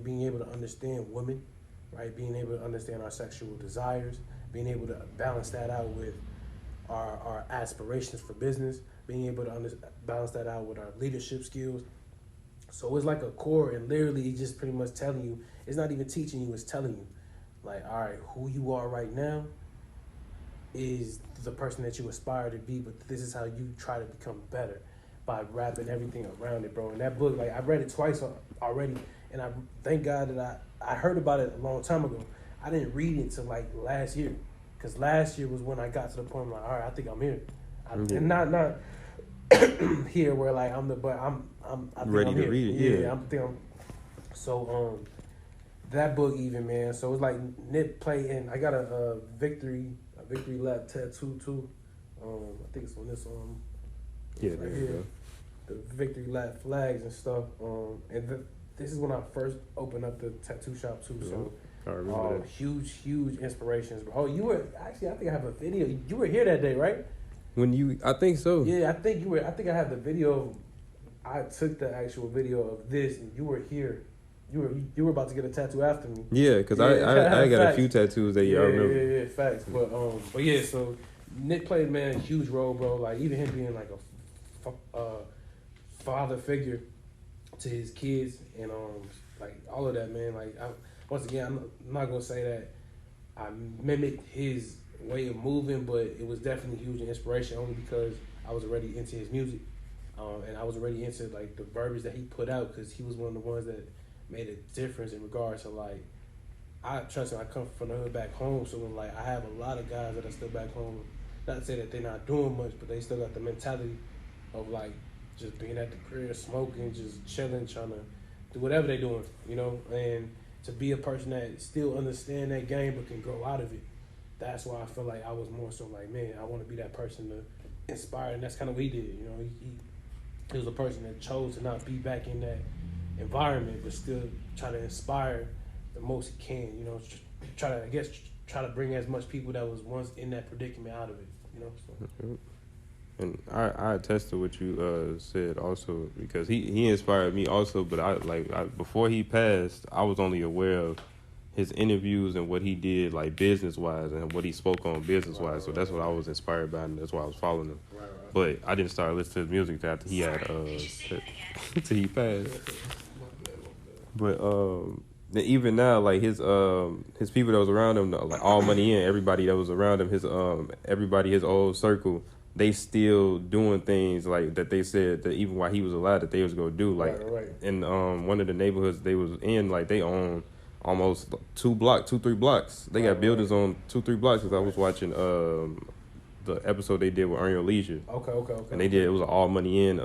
being able to understand women, right? Being able to understand our sexual desires, being able to balance that out with our aspirations for business, being able to balance that out with our leadership skills. So it's like a core, and literally it's just pretty much telling you, it's not even teaching you, it's telling you, like, all right, who you are right now is the person that you aspire to be, but this is how you try to become better by wrapping everything around it, bro. And that book, like, I read it twice already, and I thank God that I heard about it a long time ago. I didn't read it till like last year, because last year was when I got to the point where I'm like, all right, I think I'm here. And not here where like I think
ready
I'm
to
here.
read it. Yeah,
I think I'm. So that book even, man. So it's like Nip play, and I got a victory lap tattoo too. I think it's on this
yeah, there you go.
The victory lap flags and stuff. This is when I first opened up the tattoo shop too. So
I remember that.
Huge inspirations. Oh, you were actually, I think I have a video. You were here that day, right?
I think so.
Yeah, I think you were. I think I have the video. I took the actual video of this, and you were here. You were about to get a tattoo after me.
Yeah, because I got a few tattoos that year. I remember.
Yeah, facts. But yeah, so Nick played, man, a huge role, bro. Like even him being like a father figure to his kids, and like all of that, man. Like once again, I'm not gonna say that I mimicked his way of moving, but it was definitely huge and inspiration, only because I was already into his music, and I was already into like the verbiage that he put out, because he was one of the ones that made a difference in regards to like, I come from the hood back home, so when, like I have a lot of guys that are still back home. Not to say that they're not doing much, but they still got the mentality of like just being at the crib, smoking, just chilling, trying to do whatever they're doing, you know. And to be a person that still understand that game but can grow out of it, that's why I feel like I was more so like, man, I want to be that person to inspire, and that's kind of what he did, you know. He was a person that chose to not be back in that environment, but still try to inspire the most he can, you know. Try to bring as much people that was once in that predicament out of it, you know. So.
And I attest to what you said also, because he inspired me also. But before he passed, I was only aware of his interviews and what he did like business wise and what he spoke on business wise. So that's what I was inspired by, and that's why I was following him. Right. But I didn't start listening to his music after he had till he passed. But even now, like his people that was around him, like All Money In, everybody that was around him, his old circle, they still doing things like that. They said that even while he was alive, that they was gonna do. Like in one of the neighborhoods they was in, like they own almost 3 blocks. They got buildings on 2-3 blocks. Cause I was watching the episode they did with Earn Your Leisure.
Okay.
And they did, it was an all money in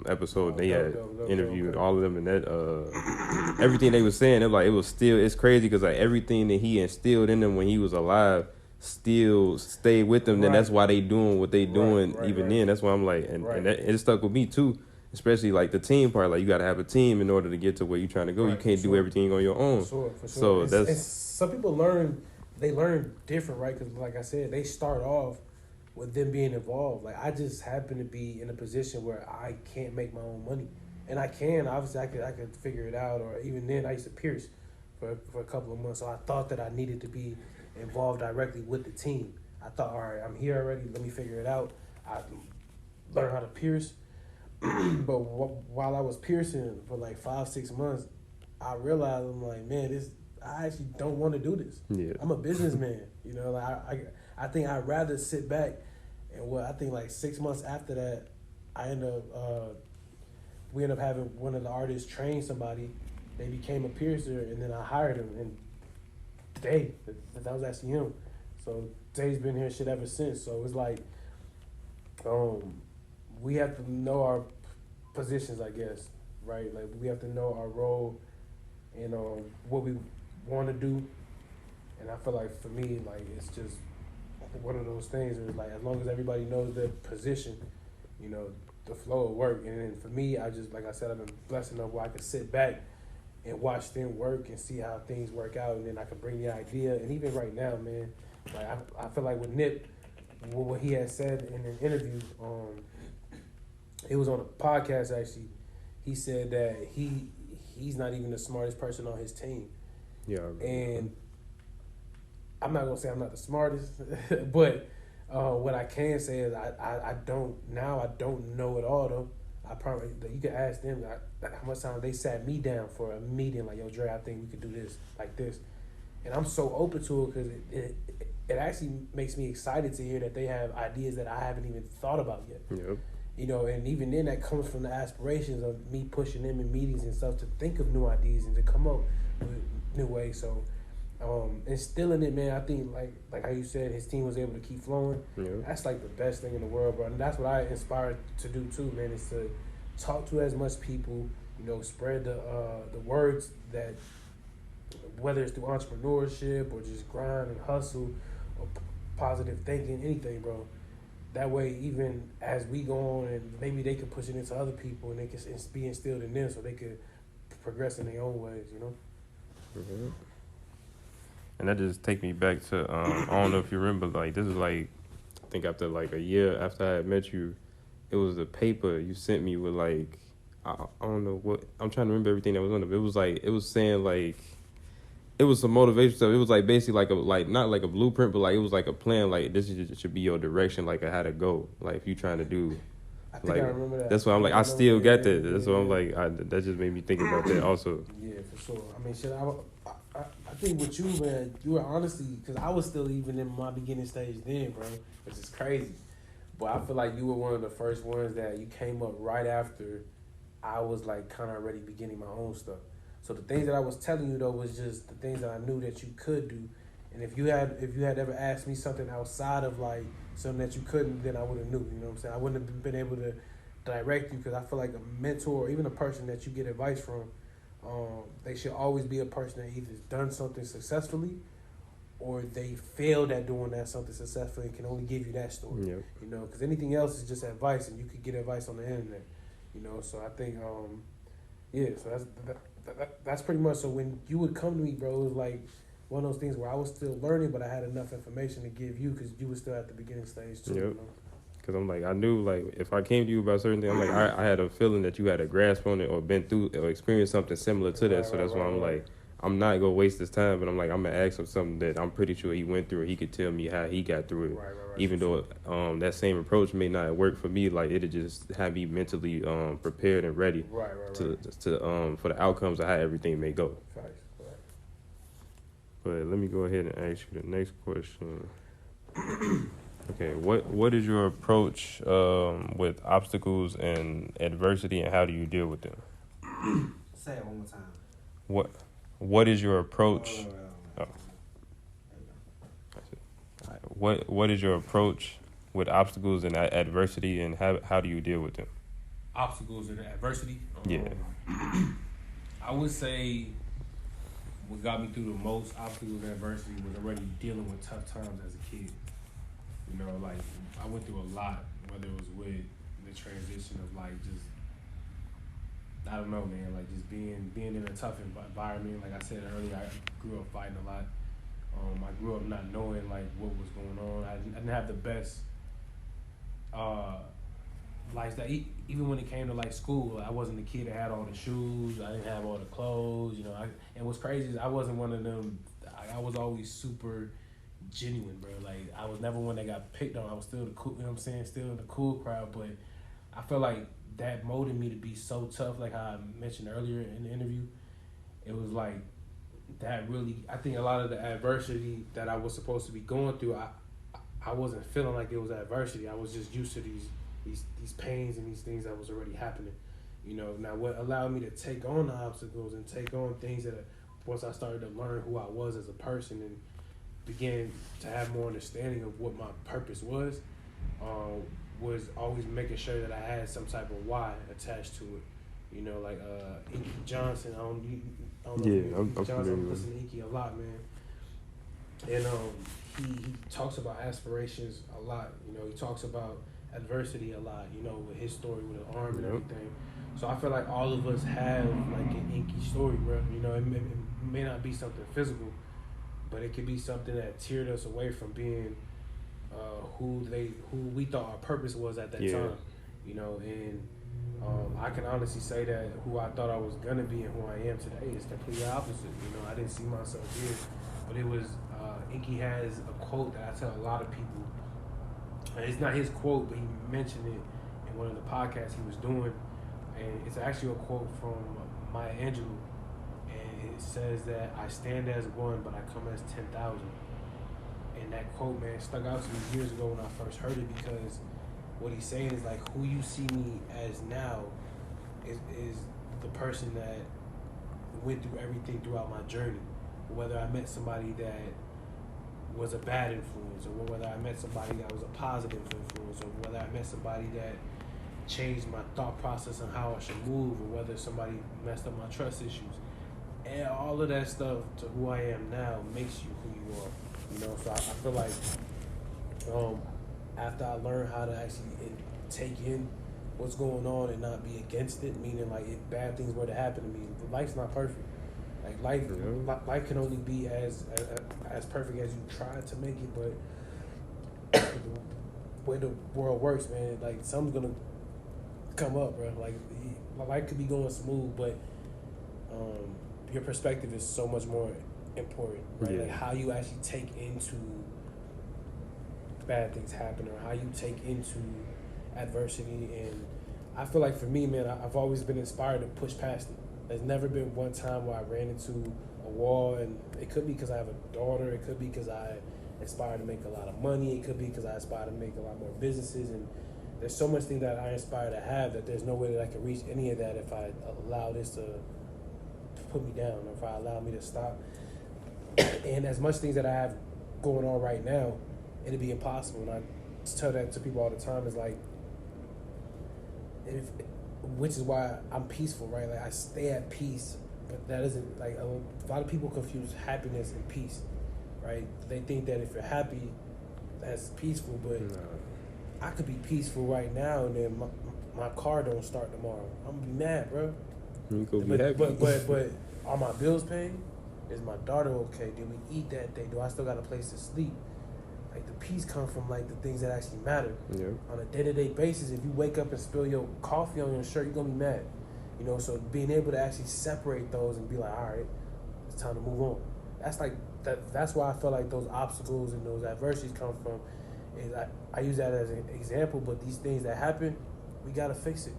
episode. They had interviewed all of them, and that everything they was saying, it's crazy because like everything that he instilled in them when he was alive still stayed with them. Then that's why they doing what they doing even then. That's why I'm like, and it stuck with me too. Especially like the team part, like you got to have a team in order to get to where you're trying to go. You can't do everything on your own.
For sure.
So that's
some people learn different, right? Because like I said, they start off with them being involved. Like I just happen to be in a position where I can't make my own money, and I can. Obviously, I could figure it out. Or even then, I used to pierce for a couple of months. So I thought that I needed to be involved directly with the team. I thought, all right, I'm here already. Let me figure it out. I learned how to pierce. But while I was piercing for like 5-6 months, I realized I'm like, man, I actually don't want to do this.
Yeah.
I'm a businessman, you know. Like I think I'd rather sit back, and I think like 6 months after that, we ended up having one of the artists train somebody. They became a piercer, and then I hired him. And today, that was actually him. So Jay's been here shit ever since. So it's like, we have to know our positions, I guess, right? Like we have to know our role and what we want to do. And I feel like for me, like it's just one of those things where it's like as long as everybody knows their position, you know, the flow will work. And then for me, I just, like I said, I've been blessed enough where I can sit back and watch them work and see how things work out, and then I can bring the idea. And even right now, man, like I feel like with Nip, what he had said in an interview, it was on a podcast actually. He said that he's not even the smartest person on his team.
Yeah.
And I'm not gonna say I'm not the smartest, but what I can say is I don't know it all though. I probably, you can ask them how much time they sat me down for a meeting like, yo, Dre, I think we could do this like this, and I'm so open to it because it actually makes me excited to hear that they have ideas that I haven't even thought about yet.
Yep.
You know, and even then that comes from the aspirations of me pushing them in meetings and stuff to think of new ideas and to come up with new ways. So instilling it, man, I think like how you said, his team was able to keep flowing.
Yeah.
That's like the best thing in the world, bro. And that's what I inspired to do too, man, is to talk to as much people, you know, spread the words that, whether it's through entrepreneurship or just grind and hustle or positive thinking, anything, bro. That way, even as we go on, and maybe they can push it into other people, and they can be instilled in them, so they could progress in their own ways, you know.
Mm-hmm. And that just take me back to I don't know if you remember, like this is like I think after like a year after I had met you, it was a paper you sent me with like I don't know what, I'm trying to remember everything that was on it. It was like it was saying like it was some motivation stuff. It was like basically like not like a blueprint, but like it was like a plan. Like this should be your direction, like how to go. Like if you trying to do,
I think I remember that.
That's why I'm like I still got that. That's why I'm like that just made me think about that also.
Yeah, for sure. I mean, shit. I think with you, man, you were honestly, because I was still even in my beginning stage then, bro, which is crazy. But I feel like you were one of the first ones that you came up right after I was like kind of already beginning my own stuff. So the things that I was telling you though was just the things that I knew that you could do. And if you had ever asked me something outside of like something that you couldn't, then I would have knew. You know what I'm saying? I wouldn't have been able to direct you, because I feel like a mentor or even a person that you get advice from, they should always be a person that either done something successfully or they failed at doing that something successfully and can only give you that story.
Yep.
You know, because anything else is just advice, and you could get advice on the internet. You know, so I think, so that's pretty much. So when you would come to me, bro, it was like one of those things where I was still learning, but I had enough information to give you because you were still at the beginning stage too.
Yep.
You know?
Because I'm like, I knew, like, if I came to you about certain things, I'm like, I had a feeling that you had a grasp on it or been through or experienced something similar to that. So that's why I'm like, I'm not going to waste this time, but I'm like, I'm going to ask him something that I'm pretty sure he went through, or he could tell me how he got through it.
Right,
even though that same approach may not work for me, like, it'll just have me mentally prepared and ready to for the outcomes of how everything may go.
Facts.
But let me go ahead and ask you the next question. Okay, what is your approach with obstacles and adversity, and how do you deal with them?
Say it one more time.
What is your approach? What is your approach with obstacles and adversity, and how do you deal with them?
Obstacles and adversity.
Yeah.
I would say what got me through the most obstacles and adversity was already dealing with tough times as a kid. You know, like I went through a lot, whether it was with the transition of like just, I don't know, man, like just being in a tough environment. Like I said earlier, I grew up fighting a lot. I grew up not knowing like what was going on. I didn't have the best lifestyle. Even when it came to like school, I wasn't the kid that had all the shoes. I didn't have all the clothes. You know, and what's crazy is I wasn't one of them. I was always super genuine, bro. Like I was never one that got picked on. I was still the cool. You know what I'm saying? Still in the cool crowd, but I feel like that molded me to be so tough. Like how I mentioned earlier in the interview, it was like that really. I think a lot of the adversity that I was supposed to be going through, I wasn't feeling like it was adversity. I was just used to these pains and these things that was already happening. You know, now what allowed me to take on the obstacles and take on things that once I started to learn who I was as a person and began to have more understanding of what my purpose was always making sure that I had some type of why attached to it. You know, like Inky Johnson. I don't know if you know Inky Johnson. I listen to Inky a lot, man. And he talks about aspirations a lot. You know, he talks about adversity a lot. You know, with his story with his arm and everything. So I feel like all of us have like an Inky story, bro. You know, it may not be something physical, but it could be something that teared us away from being who we thought our purpose was at that time. You know, and I can honestly say that who I thought I was gonna be and who I am today is completely opposite. You know, I didn't see myself here, but it was Inky has a quote that I tell a lot of people. And it's not his quote, but he mentioned it in one of the podcasts he was doing, and it's actually a quote from Maya Angelou, and it says that I stand as one, but I come as 10,000. And that quote, man, stuck out to me years ago when I first heard it, because what he's saying is like who you see me as now is the person that went through everything throughout my journey. Whether I met somebody that was a bad influence, or whether I met somebody that was a positive influence, or whether I met somebody that changed my thought process on how I should move, or whether somebody messed up my trust issues. And all of that stuff to who I am now makes you who you are. You know, so I feel like after I learned how to actually take in what's going on and not be against it, meaning like if bad things were to happen to me, life's not perfect. Like life can only be as perfect as you try to make it, but the way the world works, man, like something's gonna come up, bro. Like life could be going smooth, but your perspective is so much more important, right? Like how you actually take into bad things happen, or how you take into adversity. And I feel like for me, man, I've always been inspired to push past it. There's never been one time where I ran into a wall, and it could be because I have a daughter, it could be because I aspire to make a lot of money, it could be because I aspire to make a lot more businesses, and there's so much things that I aspire to have that there's no way that I can reach any of that if I allow this to put me down, or if I allow me to stop. And as much things that I have going on right now, it'd be impossible. And I tell that to people all the time, is like, which is why I'm peaceful, right? Like I stay at peace, but that isn't like a lot of people confuse happiness and peace, right? They think that if you're happy, that's peaceful, but I could be peaceful right now, and then my car don't start tomorrow. I'm gonna be mad, bro.
You go be happy.
But are my bills paid? Is my daughter okay? Did we eat that day? Do I still got a place to sleep? Like the peace comes from like the things that actually matter. Yeah. On a day-to-day basis, if you wake up and spill your coffee on your shirt, you're gonna be mad. You know, so being able to actually separate those and be like, all right, it's time to move on. That's like that's why I feel like those obstacles and those adversities come from. Is I use that as an example, but these things that happen, we gotta fix it.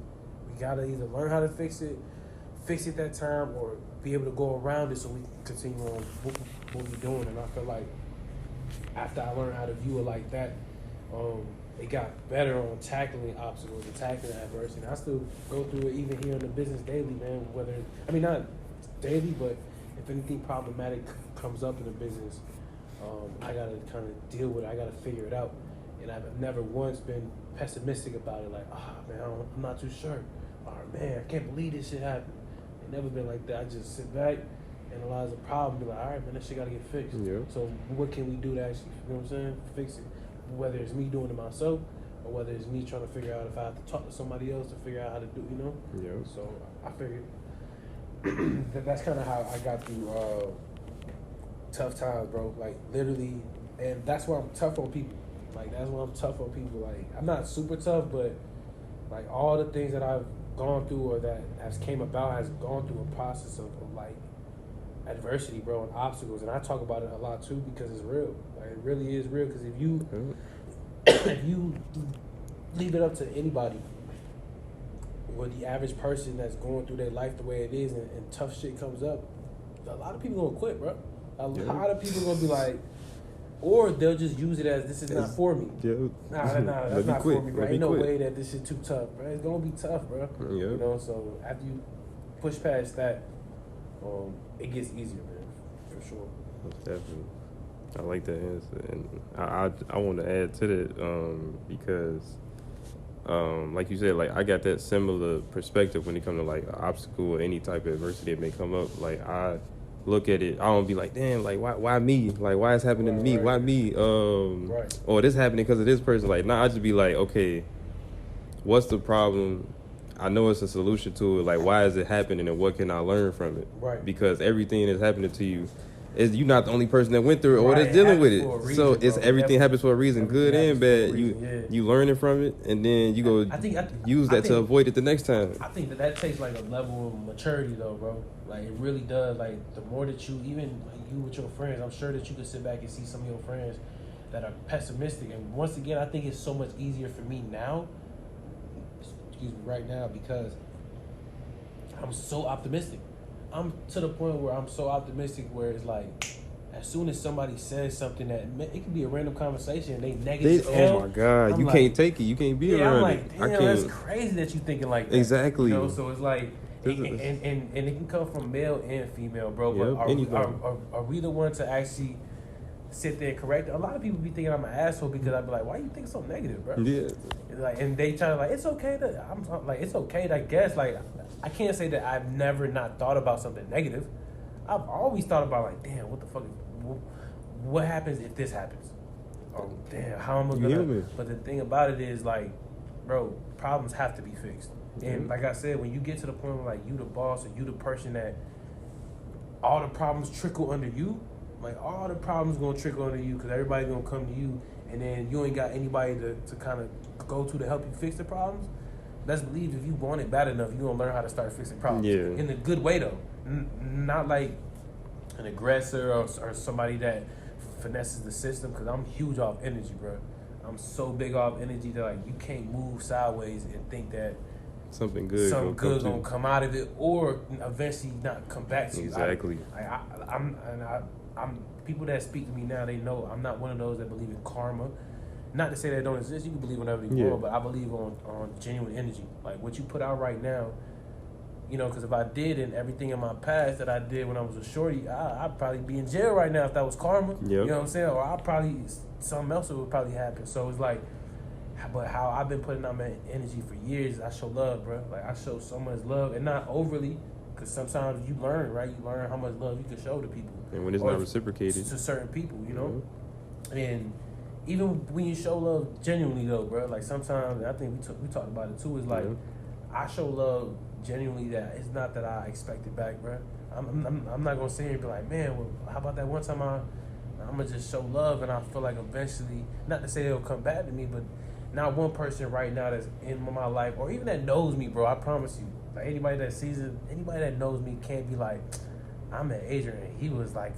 We gotta either learn how to fix it that time, or be able to go around it so we can continue on what we're doing. And I feel like after I learned how to view it like that, it got better on tackling obstacles and tackling adversity. And I still go through it even here in the business daily, man. Not daily, but if anything problematic comes up in the business, I gotta kind of deal with it. I gotta figure it out. and I've never once been pessimistic about it. Like, man, I'm not too sure. Or man, I can't believe this shit happened. It never been like that. I just sit back, analyze the problem, be like, all right, man, that shit gotta get fixed.
Yeah.
So what can we do to actually, you know what I'm saying, fix it? Whether it's me doing it myself, or whether it's me trying to figure out if I have to talk to somebody else to figure out how to do, you know?
Yeah.
So I figured that's kind of how I got through tough times, bro. Like literally, and that's why I'm tough on people. Like that's why I'm tough on people. Like I'm not super tough, but like all the things that I've gone through or that has came about has gone through a process of like adversity, bro, and obstacles. And I talk about it a lot too because it's real. Like it really is real. Because if you leave it up to anybody, or the average person that's going through their life the way it is, and tough shit comes up, a lot of people gonna quit, bro. A lot of people gonna be like, or they'll just use it as this is not for me.
Yeah.
Nah, that's not for me, bro. Ain't no way that this shit too tough, bro. It's gonna be tough, bro.
Yeah.
You know, so after you push past that, it gets easier, man, for sure.
Definitely. I like that answer, and I want to add to that because, like you said, like I got that similar perspective when it comes to like an obstacle or any type of adversity that may come up. Like I look at it, I don't be like, damn, like why me? Like why is happening to me?
Right.
Why me? Or this happening because of this person. Like nah, I just be like, okay, what's the problem? I know it's a solution to it. Like why is it happening, and what can I learn from it?
Right.
Because everything that's happening to you. You're not the only person that went through it or
Right,
that's dealing with it.
reason,
So it's
bro.
everything happens for a reason, good and bad.
Yeah.
You learning from it, and then you go use that to avoid it the next time.
I think that takes like a level of maturity, though, bro. Like it really does. Like the more that you, even like you with your friends, I'm sure that you could sit back and see some of your friends that are pessimistic. And once again, I think it's so much easier for me now. Excuse me, right now, because I'm so optimistic. I'm to the point where I'm so optimistic where it's like, as soon as somebody says something that it could be a random conversation, they negative.
Oh my God, you can't take it. You can't be around
I'm like,
it.
damn,
I can't.
that's crazy that you thinking like that.
Exactly.
You know, so it's like, and it can come from male and female, bro. But
Yep,
are we the one to actually sit there and correct it? A lot of people be thinking I'm an asshole because I be like, why you think so negative, bro?
Yeah.
Like, and they try to like, it's okay to. I'm like, it's okay to, I guess. Like, I can't say that I've never not thought about something negative. I've always thought about like, damn, what the fuck? What happens if this happens? Oh, damn, how am I gonna? But the thing about it is like, bro, problems have to be fixed. And like I said, when you get to the point where like you the boss or you the person that all the problems trickle under you, like all the problems gonna trickle under you because everybody gonna come to you, and then you ain't got anybody to kind of go to help you fix the problems. Let's believe if you want it bad enough, you gonna learn how to start fixing problems.
Yeah.
In a good way though, not like an aggressor or somebody that finesses the system. Because I'm huge off energy, bro. I'm so big off energy that like you can't move sideways and think that
something good
gonna come out of it, or eventually not come back to you.
Exactly.
I'm people that speak to me now. They know I'm not one of those that believe in karma. Not to say that it don't exist. You can believe whatever you want, but I believe on genuine energy. Like what you put out right now, you know. Because if I did and everything in my past that I did when I was a shorty, I'd probably be in jail right now if that was karma.
Yep.
You know what I'm saying? Or something else would probably happen. So it's like. But how I've been putting out my energy for years, I show love, bro. Like, I show so much love, and not overly, because sometimes you learn, right? You learn how much love you can show to people.
And when it's not reciprocated.
To certain people, you know? Mm-hmm. And even when you show love genuinely, though, bro, like, sometimes, I think we talked about it, too, is like, I show love genuinely that it's not that I expect it back, bro. I'm not going to sit here and be like, man, well, how about that one time I'm going to just show love, and I feel like eventually, not to say it'll come back to me, but not one person right now that's in my life, or even that knows me, bro. I promise you. Like anybody that sees it, anybody that knows me can't be like, I met Adrian. He was like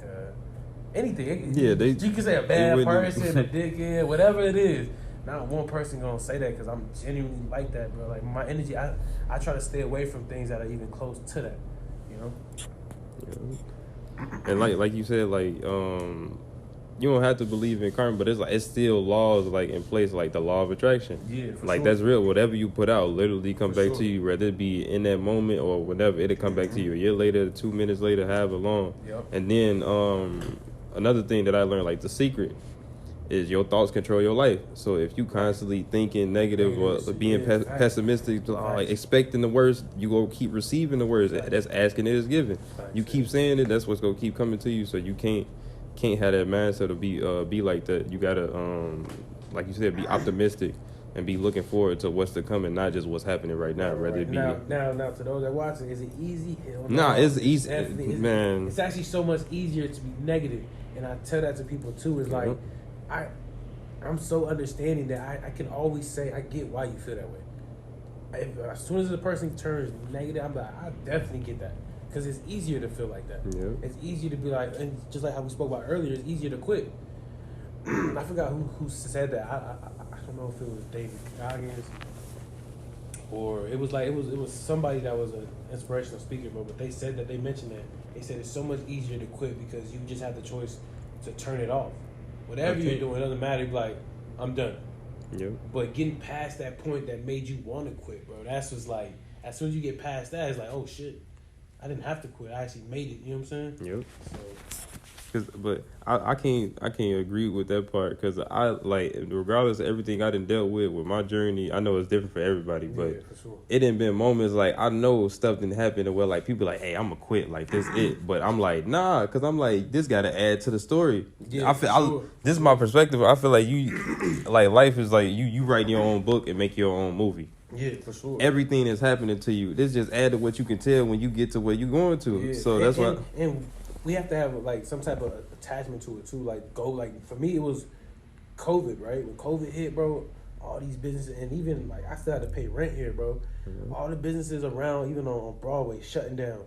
anything.
Yeah,
you can say a bad person, a dickhead, whatever it is. Not one person gonna say that because I'm genuinely like that, bro. Like my energy, I try to stay away from things that are even close to that. You know.
Yeah. And like you said, like you don't have to believe in karma, but it's still laws like in place, like the law of attraction.
Yeah, for
like
sure.
That's real. Whatever you put out, literally come
For
back to you, whether it be in that moment or whatever. It'll come back to you a year later, 2 minutes later, however long.
Yep.
And then another thing that I learned, like the secret, is your thoughts control your life. So if you constantly thinking negative or being pessimistic, like expecting the worst, you go keep receiving the worst. That's asking it is given. You keep saying it, that's what's gonna keep coming to you. So you can't have that mindset to be like that. You gotta like you said, be optimistic and be looking forward to what's to come and not just what's happening right now. Rather it be
now to those that watching, is it easy?
Nah, it's easy,
man. It's actually so much easier to be negative, and I tell that to people too. It's like I'm so understanding that I can always say I get why you feel that way. As soon as the person turns negative, I'm like, I definitely get that, because it's easier to feel like that.
Yeah.
It's easier to be like, and just like how we spoke about earlier, it's easier to quit. I forgot who said that. I don't know if it was David Goggins or it was somebody that was an inspirational speaker, but they said that they mentioned that. They said it's so much easier to quit because you just have the choice to turn it off. Whatever you're doing, it doesn't matter. You're like, I'm done.
Yep. But
getting past that point that made you want to quit, bro, that's just like, as soon as you get past that, it's like, oh shit, I didn't have to quit. I actually made it. You know what I'm saying?
Yep. But I can't agree with that part, because I, like, regardless of everything I done dealt with my journey, I know it's different for everybody, but
for sure.
It didn't been moments like I know stuff didn't happen where like people like, hey, I'm gonna quit, like this it, but I'm like, nah, because I'm like, this gotta add to the story.
Yeah, I feel
this is my perspective. I feel like you like life is like you write your own book and make your own movie.
Yeah, for sure.
Everything that's happening to you, this just add to what you can tell when you get to where you're going to.
Yeah.
So that's why.
And we have to have like some type of attachment to it too. Like for me, it was COVID, right? When COVID hit, bro, all these businesses, and even like I still had to pay rent here, bro. Mm-hmm. All the businesses around, even on Broadway, shutting down.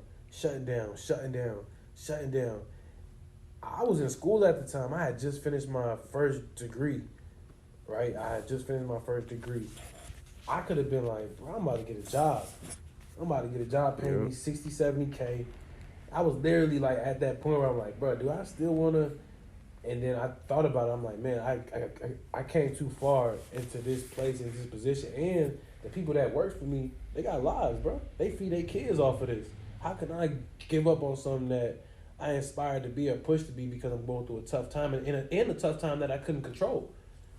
I was in school at the time. I had just finished my first degree, right? I could have been like, bro, I'm about to get a job. Paying me 60, 70K. I was literally like at that point where I'm like, bro, do I still want to? And then I thought about it. I'm like, man, I came too far into this place, into this position. And the people that work for me, they got lives, bro. They feed their kids off of this. How can I give up on something that I inspired to be or pushed to be because I'm going through a tough time and a tough time that I couldn't control?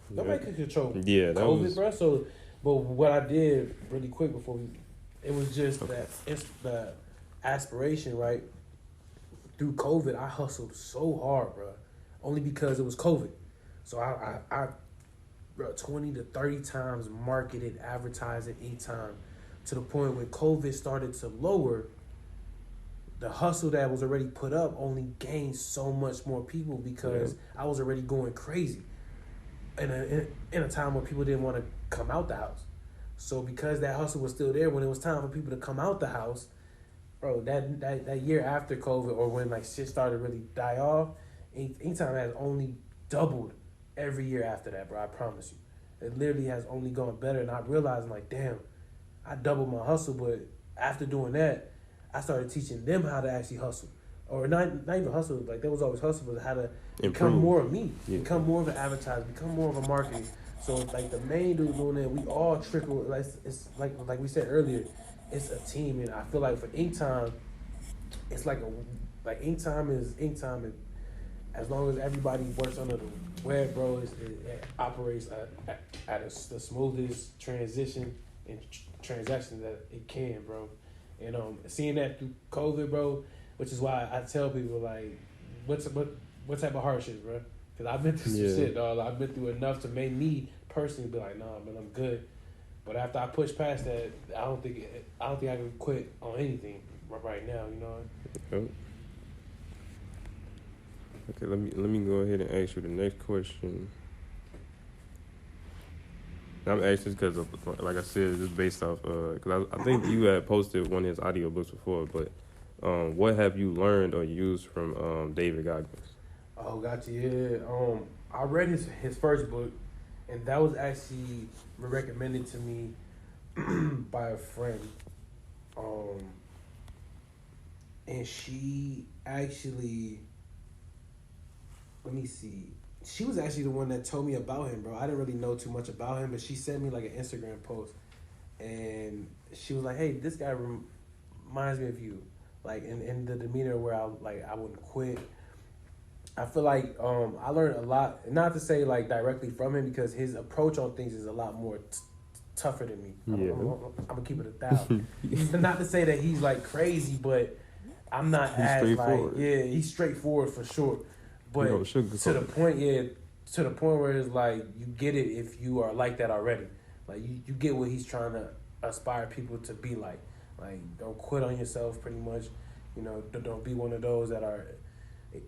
Nobody could control COVID, bro. So, but what I did really quick it was just the aspiration, right? Through COVID, I hustled so hard, bro. Only because it was COVID. So I 20 to 30 times marketed, advertised each time, to the point when COVID started to lower, the hustle that was already put up only gained so much more people because I was already going crazy in a time where people didn't want to come out the house. So because that hustle was still there, when it was time for people to come out the house, bro, that year after COVID, or when like shit started really die off, Anytime has only doubled every year after that, bro. I promise you. It literally has only gone better. And I realized, like, damn, I doubled my hustle. But after doing that, I started teaching them how to actually hustle. Or not even hustle. Like, they was always hustle, but how to become more of me. Yeah. Become more of an advertiser. Become more of a marketer. So, like, the main dude doing that, we all trickle. Like, it's like we said earlier, it's a team. And I feel like for Ink Time, it's like Ink Time is Ink Time. And as long as everybody works under the web, bro, it operates at the smoothest transition and transaction that it can, bro. And seeing that through COVID, bro, which is why I tell people, like, what type of hardships, bro? Because I've been through some shit, dog. I've been through enough to make me personally be like, nah, man, I'm good. But after I push past that, I don't think I can quit on anything right now, you know.
Yep. Okay, let me go ahead and ask you the next question. I'm asking because, like I said, it's based off, because I think you had posted one of his audiobooks before, but what have you learned or used from David Goggins?
Oh, gotcha, yeah. I read his first book, and that was actually recommended to me by a friend. And she actually... Let me see. She was actually the one that told me about him, bro. I didn't really know too much about him, but she sent me like an Instagram post, and she was like, "Hey, this guy reminds me of you, like in the demeanor where I wouldn't quit, I feel like I learned a lot, not to say like directly from him, because his approach on things is a lot more tougher than me.
Yeah.
I'm gonna keep it 1,000. Not to say that he's like crazy, but I'm not
He's
as like,
straightforward.
yeah, he's straightforward for sure. But
No,
to the point, to the point where it's like you get it if you are like that already. Like you get what he's trying to aspire people to be like. Like don't quit on yourself, pretty much. You know, don't be one of those that are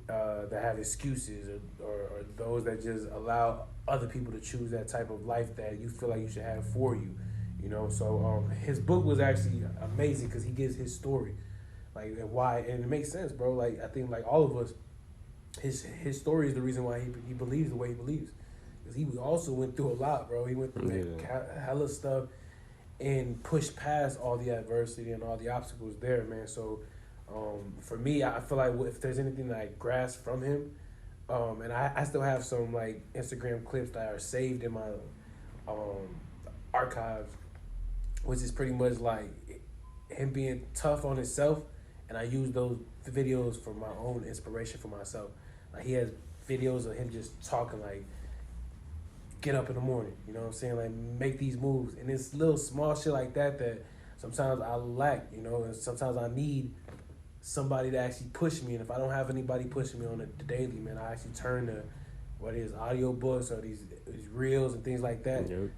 that have excuses or those that just allow other people to choose that type of life that you feel like you should have for you. You know, so his book was actually amazing because he gives his story, like and why, and it makes sense, bro. Like I think like all of us, his story is the reason why he believes the way he believes, because he also went through a lot, bro. He went through hella stuff and pushed past all the adversity and all the obstacles there, man. So for me, I feel like if there's anything that I grasp from him, and I still have some like Instagram clips that are saved in my archives, which is pretty much like him being tough on himself, and I use those videos for my own inspiration for myself. Like he has videos of him just talking like, get up in the morning, you know what I'm saying? Like make these moves, and it's little small shit like that sometimes I lack, you know, and sometimes I need somebody to actually push me. And if I don't have anybody pushing me on the daily, man, I actually turn to what is audio books or these reels and things like that to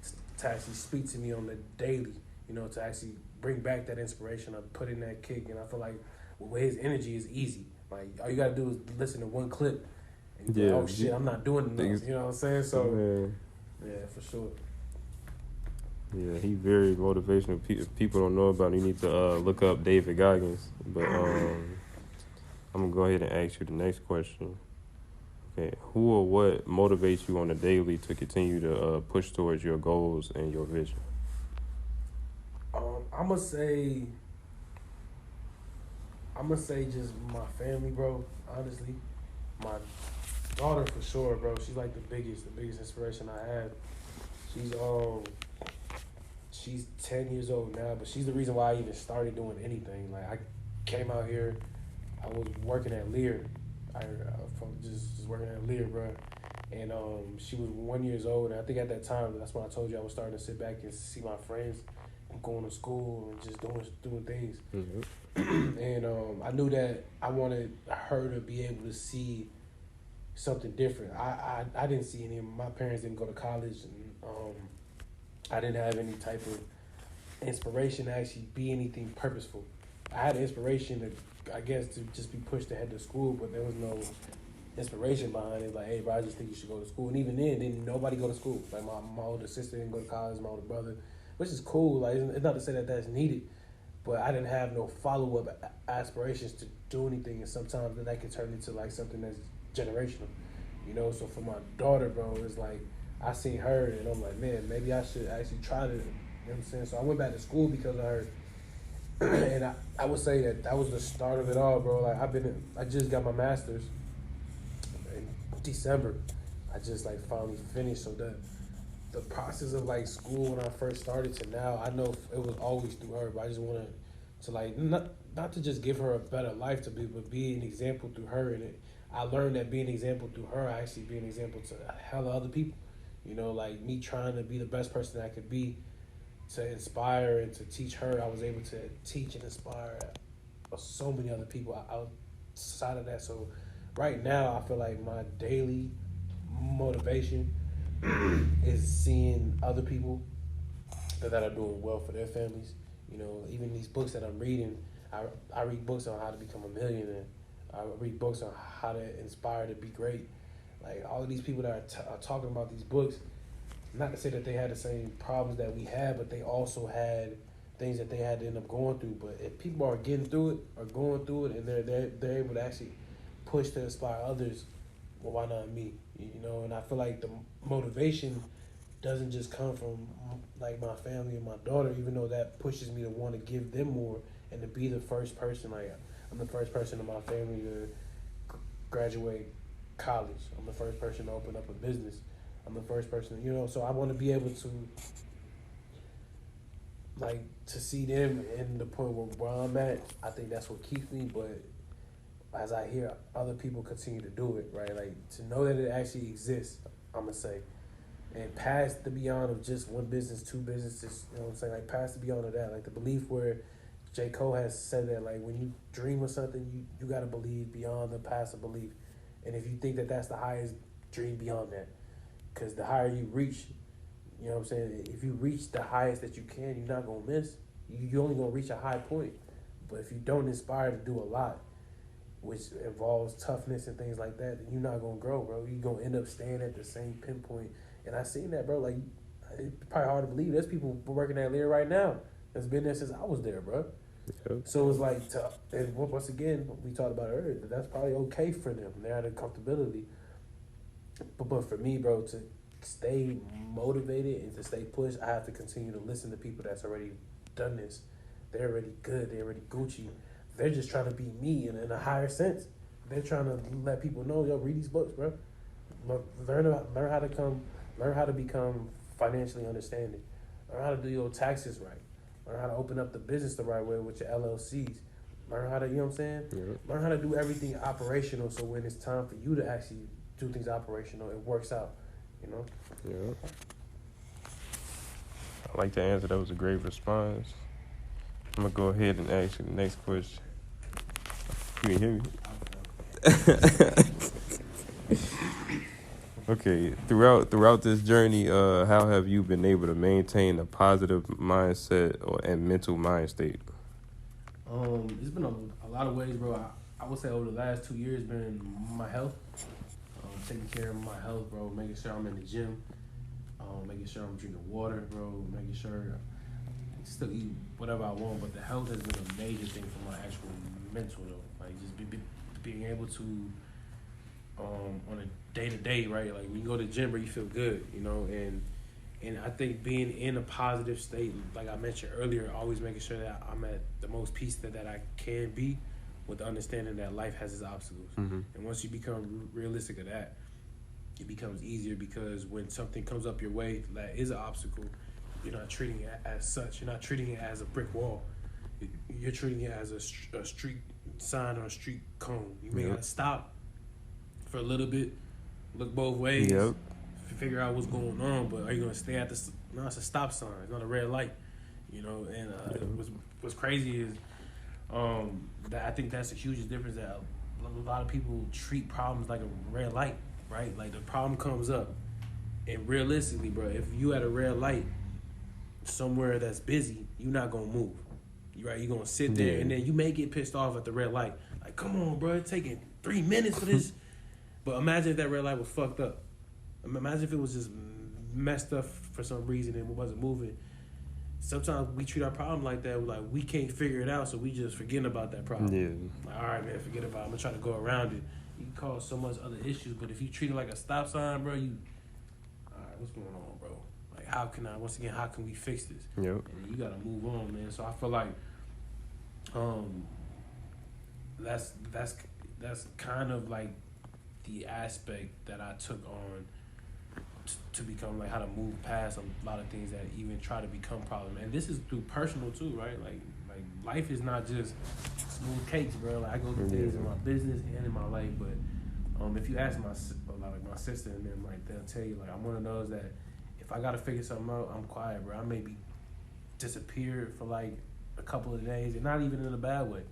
actually speak to me on the daily, you know, to actually bring back that inspiration or put in that kick. And I feel like with his energy is easy. Like all you gotta do is listen to one clip and you're like, oh shit, I'm not doing enough. You know what I'm saying? So yeah, for sure.
Yeah, he very motivational. If people don't know about him, you need to look up David Goggins. But I'm going to go ahead and ask you the next question. Okay, who or what motivates you on a daily to continue to push towards your goals and your vision?
I'm going to say just my family, bro, honestly. My daughter for sure, bro. She's like the biggest inspiration I have. She's 10 years old now, but she's the reason why I even started doing anything. Like I came out here, I was working at Lear. I just working at Lear, bro. And she was 1 year old, and I think at that time, that's when I told you I was starting to sit back and see my friends and going to school and just doing things. Mm-hmm. And I knew that I wanted her to be able to see something different. I didn't see any. My parents didn't go to college, and I didn't have any type of inspiration to actually be anything purposeful. I had inspiration to, I guess, to just be pushed ahead to school, but there was no inspiration behind it. Like, hey, bro, I just think you should go to school. And even then, didn't nobody go to school. Like my older sister didn't go to college, my older brother, which is cool. Like it's not to say that that's needed, but I didn't have no follow-up aspirations to do anything, and sometimes that can turn into like something that's generational, you know. So for my daughter, bro, it's like I seen her and I'm like, man, maybe I should actually try to, you know what I'm saying? So I went back to school because of her. And I would say that was the start of it all, bro. Like I just got my master's in December. I just like finally finished. So the process of like school when I first started to now, I know it was always through her, but I just wanted to like not to just give her a better life to be, but be an example through her. And I learned that being an example through her, I actually be an example to a hell of other people. You know, like me trying to be the best person I could be, to inspire and to teach her, I was able to teach and inspire so many other people outside of that. So right now, I feel like my daily motivation is seeing other people that are doing well for their families. You know, even these books that I'm reading, I read books on how to become a millionaire. I read books on how to inspire to be great. Like all of these people that are talking about these books, not to say that they had the same problems that we had, but they also had things that they had to end up going through. But if people are getting through it or going through it, and they're able to actually push to inspire others, well, why not me? You know, and I feel like the motivation doesn't just come from like my family and my daughter, even though that pushes me to want to give them more and to be the first person. Like I'm the first person in my family to graduate college. I'm the first person to open up a business. I'm the first person, you know, so I want to be able to, like, to see them in the point where I'm at. I think that's what keeps me, but as I hear other people continue to do it, right? Like, to know that it actually exists, I'm going to say. And past the beyond of just one business, two businesses, you know what I'm saying? Like, past the beyond of that. Like, the belief where J. Cole has said that, like, when you dream of something, you got to believe beyond the passive belief. And if you think that that's the highest, dream beyond that. Because the higher you reach, you know what I'm saying? If you reach the highest that you can, you're not going to miss. You're only going to reach a high point. But if you don't aspire to do a lot, which involves toughness and things like that, then you're not going to grow, bro. You're going to end up staying at the same pinpoint. And I seen that, bro. Like, it's probably hard to believe. There's people working at Lear right now that's been there since I was there, bro. Yep. So it's like, and once again, we talked about it earlier, that's probably okay for them. They're at a comfortability. But for me, bro, to stay motivated and to stay pushed, I have to continue to listen to people that's already done this. They're already good. They're already Gucci. They're just trying to be me in a higher sense. They're trying to let people know, yo, read these books, bro. Learn how to become financially understanding. Learn how to do your taxes right. Learn how to open up the business the right way with your LLCs. Learn how to, you know what I'm saying? Yep. Learn how to do everything operational so when it's time for you to actually do things operational, it works out, you know?
Yeah. I like the answer. That was a great response. I'm going to go ahead and ask you the next question. You can hear me? Okay. Throughout this journey, how have you been able to maintain a positive mindset and mental mind state?
It's been a lot of ways, bro. I would say over the last 2 years, been my health. Taking care of my health, bro. Making sure I'm in the gym. Making sure I'm drinking water, bro. Making sure I still eat whatever I want. But the health has been a major thing for my actual mental, though. Like, just being able to, on a day-to-day, right? Like, when you go to the gym, bro, you feel good, you know? And I think being in a positive state, like I mentioned earlier, always making sure that I'm at the most peace that I can be, with the understanding that life has its obstacles. Mm-hmm. And once you become realistic of that, it becomes easier, because when something comes up your way that is an obstacle, you're not treating it as such. You're not treating it as a brick wall. You're treating it as a street sign or a street cone. You may gotta stop for a little bit, look both ways, figure out what's going on, but are you gonna stay at the, no, it's a stop sign, it's not a red light, you know? And what's crazy is, that I think that's a huge difference, that a lot of people treat problems like a red light, right? Like, the problem comes up, and realistically, bro, if you at a red light somewhere that's busy, you're not gonna move. You're gonna sit there, and then you may get pissed off at the red light. Like, come on, bro, it's taking 3 minutes for this. But imagine if that red light was fucked up. Imagine if it was just messed up for some reason and it wasn't moving. Sometimes we treat our problem like that. We're like, we can't figure it out, so we just forgetting about that problem. Yeah. Like, all right, man, forget about it. I'm going to try to go around it. You can cause so much other issues, but if you treat it like a stop sign, bro, all right, what's going on, bro? Like, how can we fix this? Yep. And you got to move on, man. So I feel like that's kind of like the aspect that I took on to become, like, how to move past a lot of things that even try to become problem. And this is through personal too, right? Like life is not just smooth cakes, bro. Like, I go through things in my business and in my life, but if you ask my sister and them, like, they'll tell you, like, I'm one of those that if I gotta figure something out, I'm quiet, bro. I may be disappeared for like a couple of days, and not even in a bad way,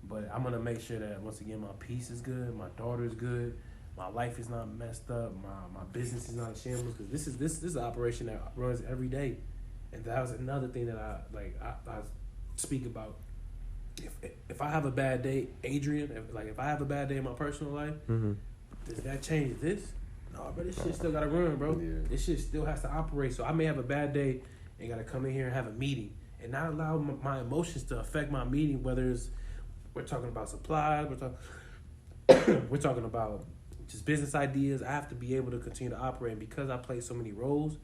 but I'm gonna make sure that, once again, my peace is good, my daughter's good, my life is not messed up, my business is not in shambles, because this is an operation that runs every day. And that was another thing that I speak about. If I have a bad day, Adrian, if I have a bad day in my personal life, does that change this? No, but this shit still gotta run, bro. Yeah. This shit still has to operate. So I may have a bad day and gotta come in here and have a meeting, and not allow my emotions to affect my meeting, whether it's, we're talking about supplies, we're talking about just business ideas. I have to be able to continue to operate. And because I play so many roles,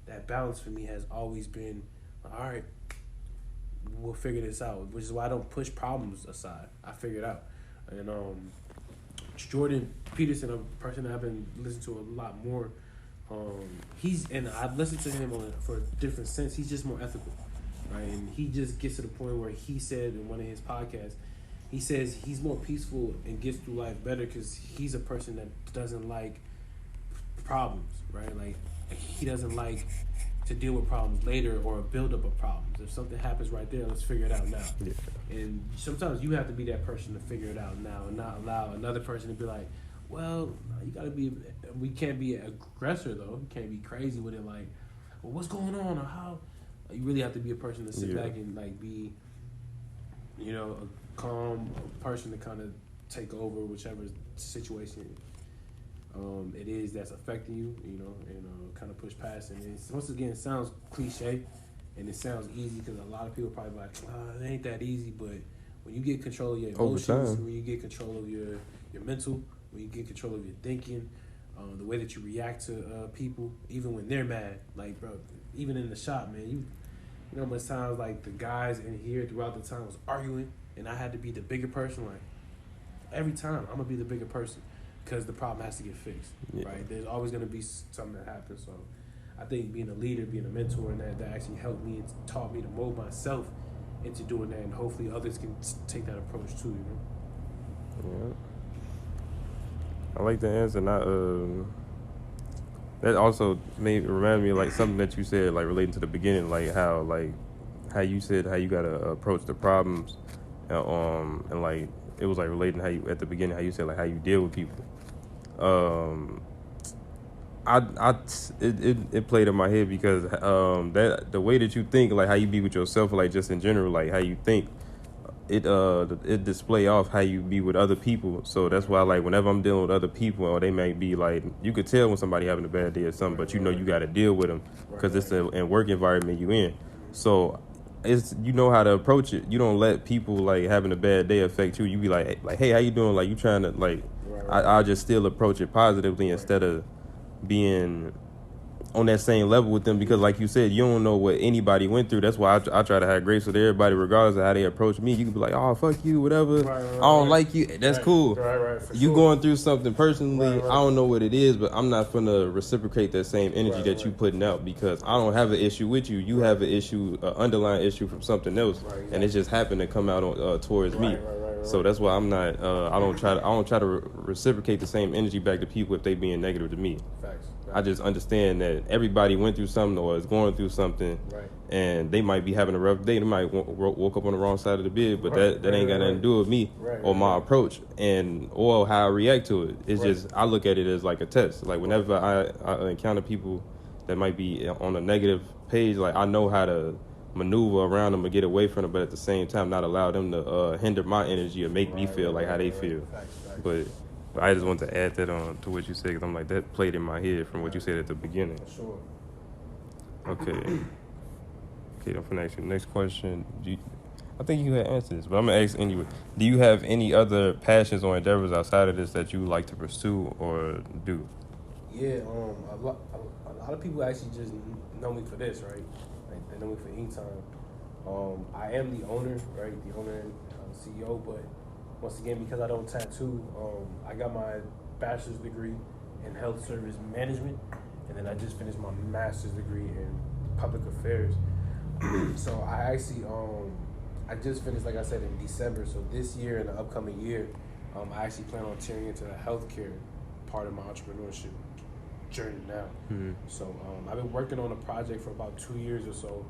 that balance for me has always been, all right, we'll figure this out, which is why I don't push problems aside. I figure it out. And Jordan Peterson, a person that I've been listening to a lot more, and I've listened to him for a different sense. He's just more ethical, right? And he just gets to the point where he said in one of his podcasts, he says he's more peaceful and gets through life better because he's a person that doesn't like problems, right? Like he doesn't like to deal with problems later or build up of problems. If something happens right there, let's figure it out now.
Yeah.
And sometimes you have to be that person to figure it out now and not allow another person to be like, well, you gotta be. We can't be an aggressor though. You can't be crazy with it. Like, well, what's going on or how? You really have to be a person to sit back and like be, you know, a calm person to kind of take over whichever situation it is that's affecting you, you know, and kind of push past it. And once again, it sounds cliche and it sounds easy because a lot of people probably like, it ain't that easy. But when you get control of your emotions, when you get control of your mental, when you get control of your thinking, the way that you react to people, even when they're mad, like, bro, even in the shop, man, you know how much times like the guys in here throughout the time was arguing and I had to be the bigger person. Like every time I'm gonna be the bigger person because the problem has to get fixed, right? There's always gonna be something that happens. So I think being a leader, being a mentor, and that actually helped me and taught me to mold myself into doing that, and hopefully others can take that approach too, you know?
Yeah. I like the answer. That also remind me of like something that you said, like relating to the beginning, like how you said how you gotta approach the problems, and like it was like relating how you at the beginning how you said like how you deal with people. It played in my head because that the way that you think, like how you be with yourself, like just in general, like how you think, it display off how you be with other people. So that's why like whenever I'm dealing with other people, or they may be like, you could tell when somebody having a bad day or something, but you know you got to deal with them because it's a work environment you in. So it's, you know how to approach it. You don't let people like having a bad day affect you. You be like, hey, how you doing? Like you trying to like, I'll just still approach it positively instead of being on that same level with them, because like you said, you don't know what anybody went through. That's why I try to have grace with everybody regardless of how they approach me. You can be like, oh, fuck you, whatever. I don't like you. That's cool. You going through something personally. I don't know what it is, but I'm not gonna reciprocate that same energy that you putting out because I don't have an issue with you. You have an issue, underlying issue from something else, and it just happened to come out towards me. So that's why I'm not. I don't try to reciprocate the same energy back to people if they being negative to me.
Facts.
I just understand that everybody went through something or is going through something, and they might be having a rough day. They might woke up on the wrong side of the bed, but that ain't got nothing to do with me or my approach or how I react to it. It's just I look at it as like a test. Like whenever I encounter people that might be on a negative page, like I know how to maneuver around them or get away from them, but at the same time not allow them to hinder my energy or make me feel like how they feel. But I just want to add that on to what you said, because I'm like, that played in my head from what you said at the beginning.
Sure.
Okay, I'm finna ask you the next question. I think you had answered this, but I'm gonna ask anyway. Do you have any other passions or endeavors outside of this that you like to pursue or do?
Yeah, a lot of people actually just know me for this, right? Like they know me for Inktown. I am the owner, right? The owner and CEO, but once again, because I don't tattoo, I got my bachelor's degree in health service management, and then I just finished my master's degree in public affairs. So I actually, I just finished, like I said, in December. So this year and the upcoming year, I actually plan on tearing into the healthcare part of my entrepreneurship journey now. Mm-hmm. So I've been working on a project for about 2 years or so.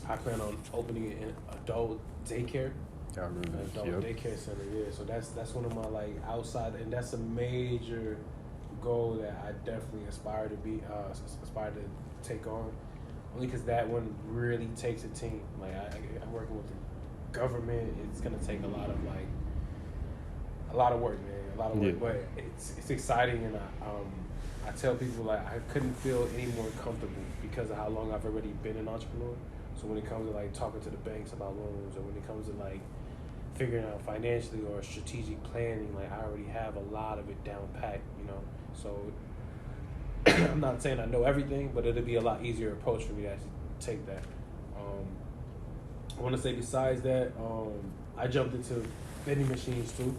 I plan on opening an adult daycare. Daycare center, so that's one of my like outside, and that's a major goal that I definitely aspire to take on, only because that one really takes a team. Like I'm working with the government. It's gonna take a lot of work, man, but it's exciting, and I tell people like I couldn't feel any more comfortable because of how long I've already been an entrepreneur. So when it comes to like talking to the banks about loans, or when it comes to like figuring out financially or strategic planning, like I already have a lot of it down packed, you know. So I'm not saying I know everything, but it'll be a lot easier approach for me to actually take that. I want to say besides that, I jumped into vending machines too.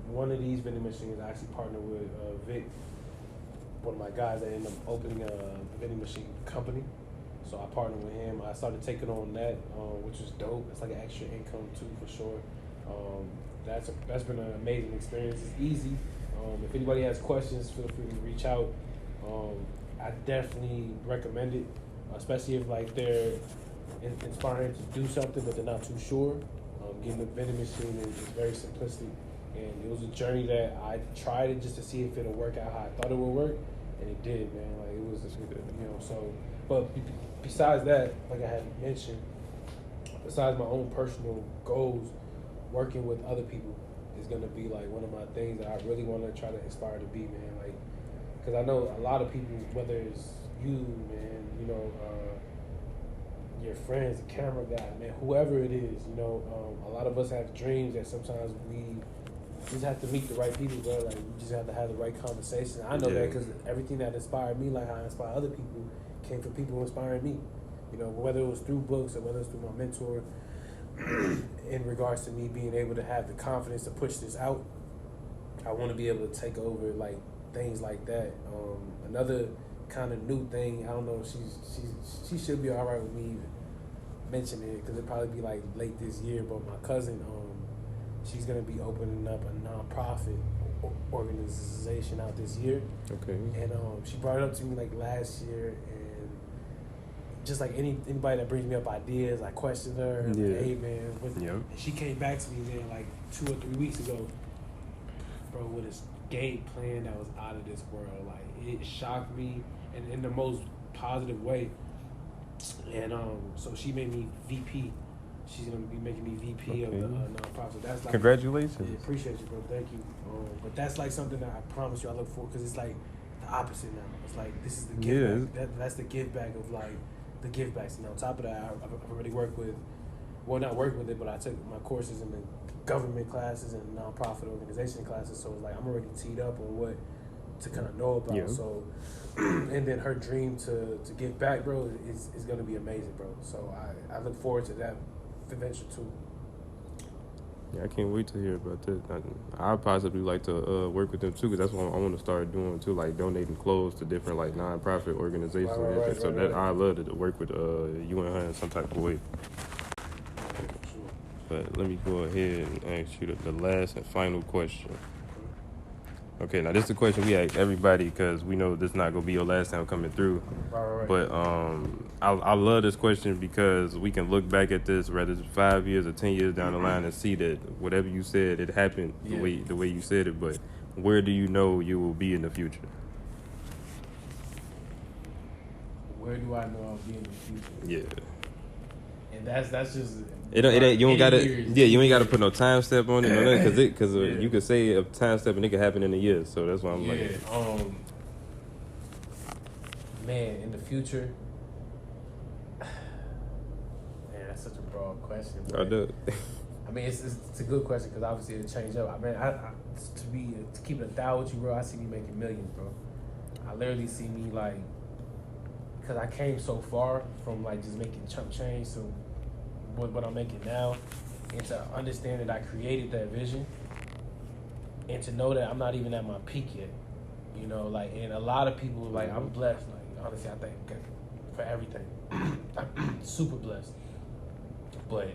One of these vending machines I actually partnered with Vic, one of my guys that ended up opening a vending machine company. So I partnered with him. I started taking on that, which was dope. It's like an extra income too, for sure. That's been an amazing experience. It's easy. If anybody has questions, feel free to reach out. I definitely recommend it, especially if like they're inspiring to do something but they're not too sure. Getting the vending machine is very simplistic, and it was a journey that I tried it just to see if it'll work out how I thought it would work, and it did, man. Like it was, so. But besides that, like I had mentioned, besides my own personal goals, working with other people is gonna be like one of my things that I really want to try to inspire to be, man. Like, because I know a lot of people, whether it's you, man, your friends, the camera guy, man, whoever it is, a lot of us have dreams that sometimes we just have to meet the right people, bro. Like, we just have to have the right conversation. I know that because everything that inspired me, like how I inspire other people, came from people inspiring me. Whether it was through books or whether it was through my mentor, in regards to me being able to have the confidence to push this out. I want to be able to take over, like, things like that. Another kind of new thing, I don't know if she should be all right with me even mentioning it, because it'll probably be like late this year, but my cousin, she's going to be opening up a non-profit organization out this year.
Okay.
And she brought it up to me like last year, and just like anybody that brings me up ideas, I question her, and like, hey man, and she came back to me, man, like 2 or 3 weeks ago, bro, with this game plan that was out of this world. Like, it shocked me, and in the most positive way. And so she made me VP. She's gonna be making me VP of the nonprofit. That's like,
congratulations.
Yeah, appreciate you, bro. Thank you. But that's like something that I promise you I look for, because it's like the opposite now. It's like, this is the give back. That's the give back of like the give backs. And on top of that, I've already worked with, well, not worked with it, but I took my courses in the government classes and nonprofit organization classes. So it's like I'm already teed up on what to kind of know about. So, and then her dream to give back, bro, is gonna be amazing, bro. So I look forward to that adventure too.
Yeah, I can't wait to hear about that. I'd possibly like to work with them too, because that's what I want to start doing too, like donating clothes to different like non-profit organizations. I love to work with you and her in some type of way. But let me go ahead and ask you the last and final question. Okay, now this is the question we ask everybody, because we know this is not gonna be your last time coming through.
Right.
But I love this question, because we can look back at this, whether it's 5 years or 10 years down the line, and see that whatever you said, it happened the way you said it. But where do you know you will be in the future?
Where do I know I'll be in the future?
Yeah.
And that's just.
You don't gotta. You ain't gotta put no time step on it, no nothing, because you could say a time step and it could happen in a year. So that's why I'm like.
Man, in the future. Man, that's such a broad question.
I do.
I mean, it's a good question, because obviously it'll change up. I mean, to keep it 1,000 with you, bro, I see me making millions, bro. I literally see me like, because I came so far from like just making chump change to what I'm making now, and to understand that I created that vision, and to know that I'm not even at my peak yet, like, and a lot of people, like, I'm blessed, like, honestly, I thank God for everything. I'm super blessed, but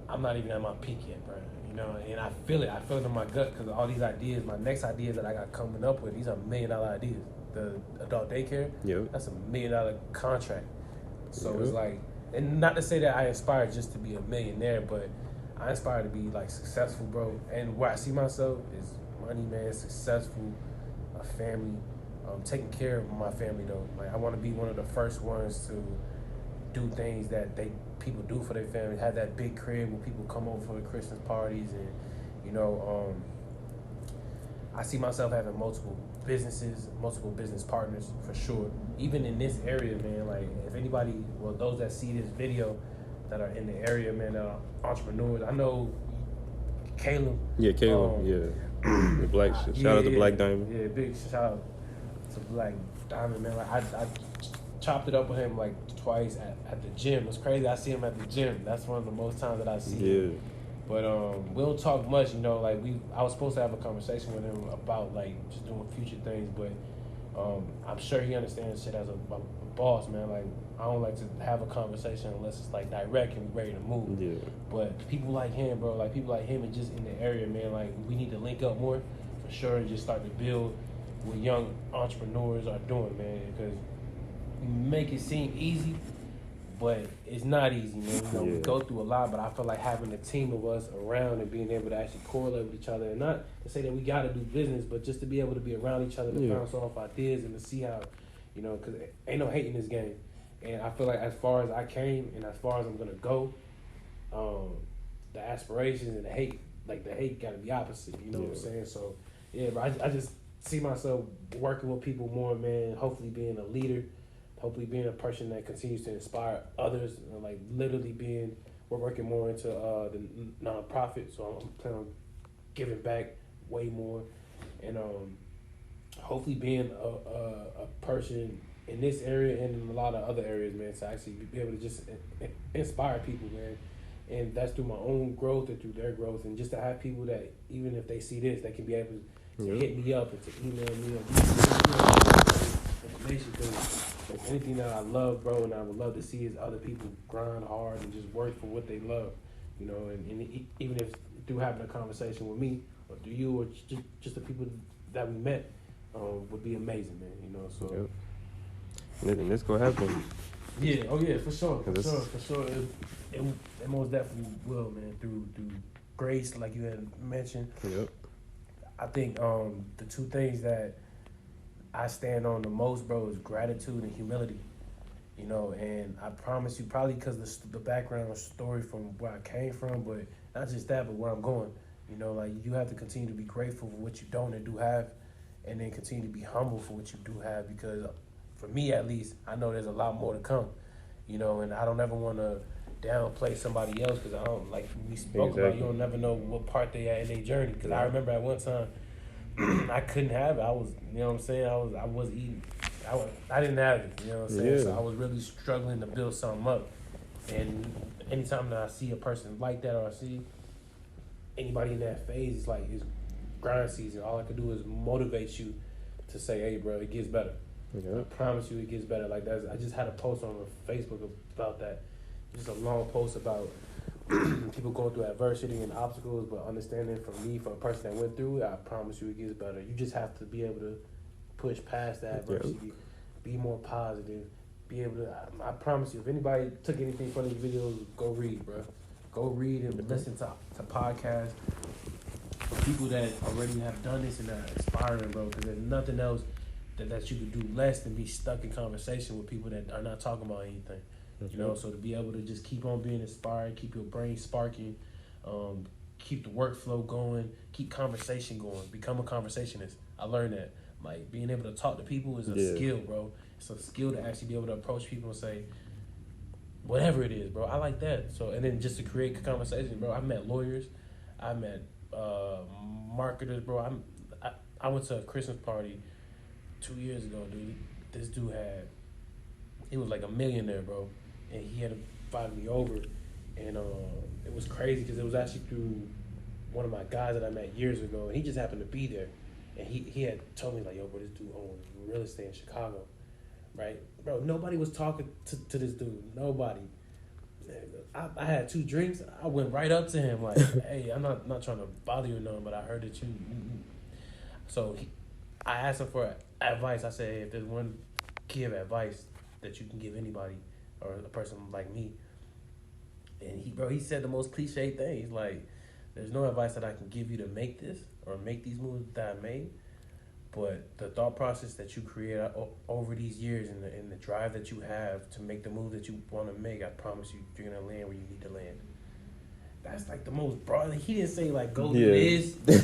I'm not even at my peak yet, bro, and I feel it in my gut, because all these ideas, my next ideas that I got coming up with, these are $1 million ideas. The adult daycare, that's $1 million contract, so it's like, and not to say that I aspire just to be a millionaire, but I aspire to be like successful, bro. And where I see myself is money, man, successful, a family, taking care of my family though. Like, I want to be one of the first ones to do things that people do for their family. Have that big crib where people come over for the Christmas parties, and I see myself having multiple businesses, multiple business partners for sure. Even in this area, man, like, if anybody, well, those that see this video that are in the area, man, that are entrepreneurs. I know Caleb.
Yeah, Caleb. The Black. Shout out to Black Diamond.
Yeah, big shout out to Black Diamond, man. Like, I chopped it up with him like twice at the gym. It's crazy. I see him at the gym. That's one of the most times that I see him. But we don't talk much, like I was supposed to have a conversation with him about like just doing future things, but I'm sure he understands shit as a boss, man. Like, I don't like to have a conversation unless it's like direct and we ready to move.
Yeah.
But people like him, bro, like people like him and just in the area, man, like we need to link up more for sure and just start to build what young entrepreneurs are doing, man. Because you make it seem easy, but it's not easy, man. You know, we go through a lot, but I feel like having a team of us around and being able to actually correlate with each other, and not to say that we got to do business, but just to be able to be around each other to bounce off ideas and to see how, you know, because ain't no hate in this game. And I feel like as far as I came and as far as I'm going to go, the aspirations and the hate got to be opposite, you know what I'm saying? So, yeah, but I just see myself working with people more, man, hopefully being a leader, hopefully being a person that continues to inspire others, and like literally we're working more into the nonprofit, so I'm planning on giving back way more, and hopefully being a person in this area and in a lot of other areas, man, to actually be able to just inspire people, man. And that's through my own growth and through their growth, and just to have people that even if they see this, they can be able to hit me up and to email me or information, because if anything that I love, bro, and I would love to see is other people grind hard and just work for what they love, you know, and even if through having a conversation with me or through you or just the people that we met would be amazing, man, you know, so.
And this gonna happen.
Yeah, oh yeah, for sure. It most definitely will, man, through grace, like you had mentioned.
Yep.
I think the two things that I stand on the most, bro, is gratitude and humility. You know, and I promise you, probably because the background story from where I came from, but not just that, but where I'm going. You know, like you have to continue to be grateful for what you don't and do have, and then continue to be humble for what you do have, because for me at least, I know there's a lot more to come. You know, and I don't ever want to downplay somebody else, because I don't, like we spoke about, you don't never know what part they at in their journey. Because I remember at one time, I couldn't have it. I was, you know what I'm saying? I was eating. I didn't have it. You know what I'm saying?
Yeah.
So I was really struggling to build something up. And anytime that I see a person like that, or I see anybody in that phase, it's like it's grind season. All I can do is motivate you to say, "Hey, bro, it gets better."
Yeah.
I promise you, it gets better. Like that. I just had a post on Facebook about that. Just a long post about people going through adversity and obstacles, but understanding from me, from a person that went through it, I promise you it gets better. You just have to be able to push past that adversity, be more positive, be able to, I promise you, if anybody took anything from these videos, go read, bro. Go read and listen to podcasts from people that already have done this and are inspiring, bro, because there's nothing else that you could do less than be stuck in conversation with people that are not talking about anything. You know, so to be able to just keep on being inspired, keep your brain sparking, keep the workflow going, keep conversation going, become a conversationist. I learned that. Like, being able to talk to people is a skill, bro. It's a skill to actually be able to approach people and say, whatever it is, bro, I like that. So, and then just to create conversation, bro. I met lawyers. I met marketers, bro. I went to a Christmas party 2 years ago, dude. This dude he was like a millionaire, bro. And he had invited me over, and it was crazy because it was actually through one of my guys that I met years ago, and he just happened to be there, and he had told me like, yo, bro, this dude owns real estate in Chicago, right, bro? Nobody was talking to this dude, nobody. I had 2 drinks, I went right up to him like, hey, I'm not trying to bother you or nothing, but I heard that you. So I asked him for advice. I said, hey, if there's one key of advice that you can give anybody or a person like me, and he said the most cliche thing. He's like, there's no advice that I can give you to make this or make these moves that I made, but the thought process that you create over these years and the drive that you have to make the move that you want to make, I promise you, you're gonna land where you need to land. That's like the most broad. He didn't say like go do this, but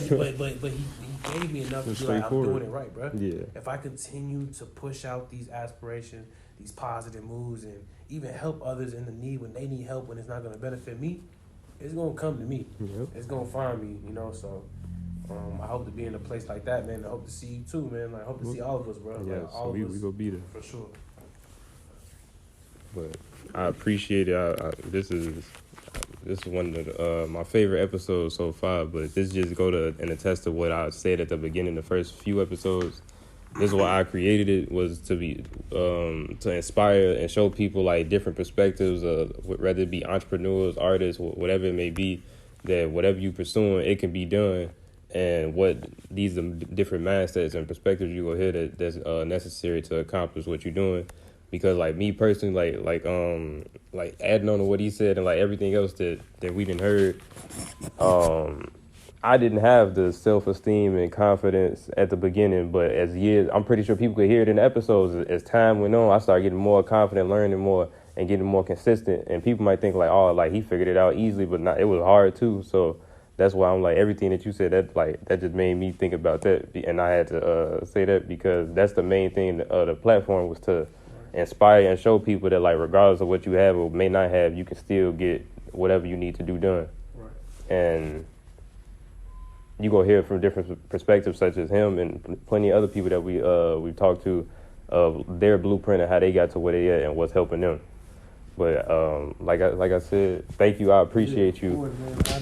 he gave me enough to be like, I'm doing it right, bro. Yeah. If I continue to push out these aspirations, these positive moves, and even help others in the need when they need help, when it's not going to benefit me, it's going to come to me. Yep. It's going to find me, you know, so I hope to be in a place like that, man. I hope to see you too, man. I hope to see all of us, bro.
Yeah,
like,
so we go be there.
For sure.
But I appreciate it. This is one of my favorite episodes so far, but this just go to and attest to what I said at the beginning, the first few episodes. this is why I created it, was to be to inspire and show people like different perspectives of whether it be entrepreneurs, artists, whatever it may be, that whatever you pursuing, it can be done, and what these are different mindsets and perspectives you will hear that's necessary to accomplish what you're doing. Because like me personally, like adding on to what he said and like everything else that we didn't heard, I didn't have the self-esteem and confidence at the beginning, but as years, I'm pretty sure people could hear it in the episodes. As time went on, I started getting more confident, learning more, and getting more consistent. And people might think like, oh, like he figured it out easily, but not, it was hard too. So that's why I'm like, everything that you said, that just made me think about that. And I had to say that because that's the main thing. The platform was to inspire and show people that like, regardless of what you have or may not have, you can still get whatever you need to do done.
Right.
And you go hear it from different perspectives, such as him and plenty of other people that we've talked to, of their blueprint and how they got to where they at and what's helping them. But like I said, thank you. I appreciate you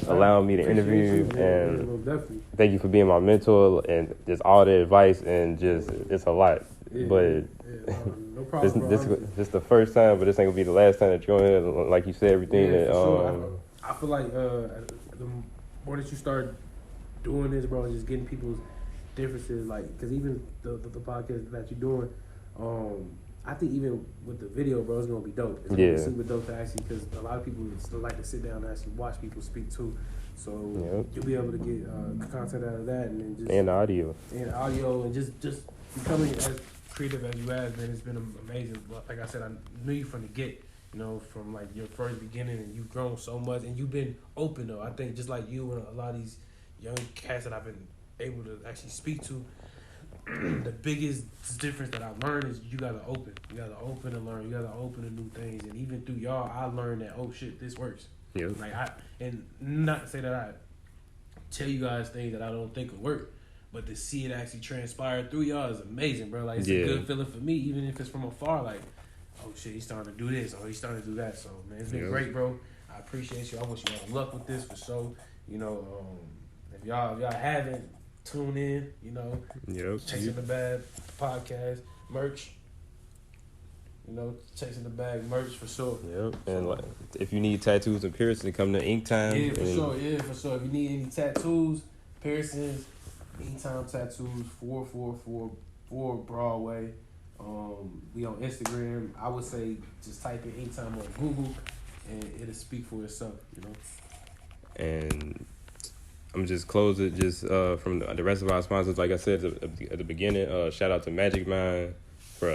allowing me to interview you, and thank you for being my mentor and just all the advice, and just it's a lot. But
no problem,
this the first time, but this ain't gonna be the last time that you're on here. Like you said, everything that
sure. I feel like the more that you start doing this, bro, and just getting people's differences, like, because even the podcast that you're doing, I think even with the video, bro, it's gonna be dope. It's gonna be super dope to actually, because a lot of people still like to sit down and actually watch people speak too. So you'll be able to get content out of that, and then just
and audio,
and just becoming as creative as you have, man. It's been amazing. Like I said, I knew you from the get. You know, from like your first beginning, and you've grown so much, and you've been open though. I think just like you and a lot of these young cats that I've been able to actually speak to, the biggest difference that I've learned is you gotta open. You gotta open and learn. You gotta open to new things. And even through y'all, I learned that, oh shit, this works.
Yeah.
Like and not to say that I tell you guys things that I don't think will work, but to see it actually transpire through y'all is amazing, bro. Like it's a good feeling for me, even if it's from afar. Like, oh shit, he's starting to do this, or he's starting to do that. So man, it's been great, bro. I appreciate you. I wish you all luck with this for sure. You know, if y'all haven't, tune in. You know, Chasing the Bag podcast merch. You know, Chasing the Bag merch for sure.
Yep. And like, if you need tattoos and piercings, come to Ink Time.
Yeah, for sure. Yeah, for sure. If you need any tattoos, piercings, Ink Time Tattoos, 444 Broadway. We on Instagram. I would say just type in Ink Time on Google, and it'll speak for itself. You know. And
I'm just close it from the rest of our sponsors. Like I said at the beginning, shout out to Magic Mind for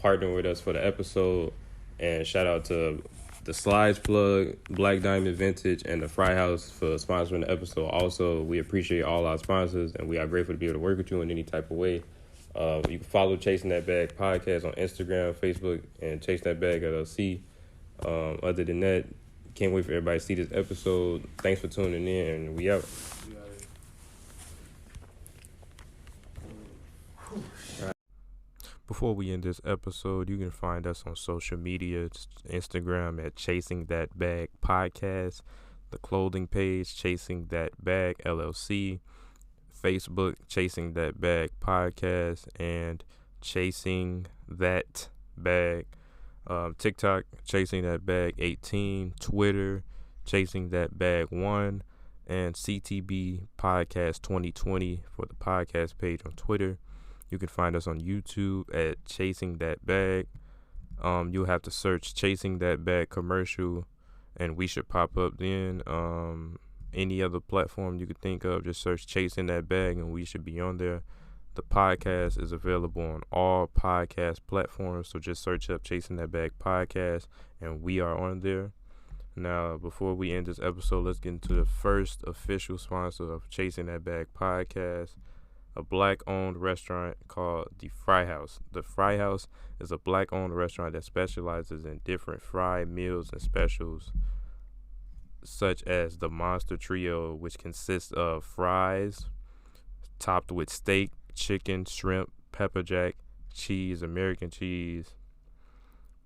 partnering with us for the episode, and shout out to the Slides Plug, Black Diamond Vintage, and the Fry House for sponsoring the episode. Also, we appreciate all our sponsors, and we are grateful to be able to work with you in any type of way. You can follow Chasing That Bag podcast on Instagram, Facebook, and Chase That Bag LLC. Other than that, can't wait for everybody to see this episode. Thanks for tuning in, and we out. Before we end this episode, you can find us on social media. It's Instagram at Chasing That Bag Podcast, the clothing page Chasing That Bag LLC, Facebook Chasing That Bag Podcast, and Chasing That Bag. TikTok Chasing That Bag 18, Twitter Chasing That Bag 1, and CTB Podcast 2020 for the podcast page on Twitter. You can find us on YouTube at Chasing That Bag. You'll have to search Chasing That Bag commercial, and we should pop up then. Any other platform you could think of, just search Chasing That Bag, and we should be on there. The podcast is available on all podcast platforms, so just search up Chasing That Bag Podcast, and we are on there. Now, before we end this episode, let's get into the first official sponsor of Chasing That Bag Podcast, a black-owned restaurant called The Fry House. The Fry House is a black-owned restaurant that specializes in different fry meals and specials, such as the Monster Trio, which consists of fries topped with steak, chicken, shrimp, pepper jack, cheese, American cheese,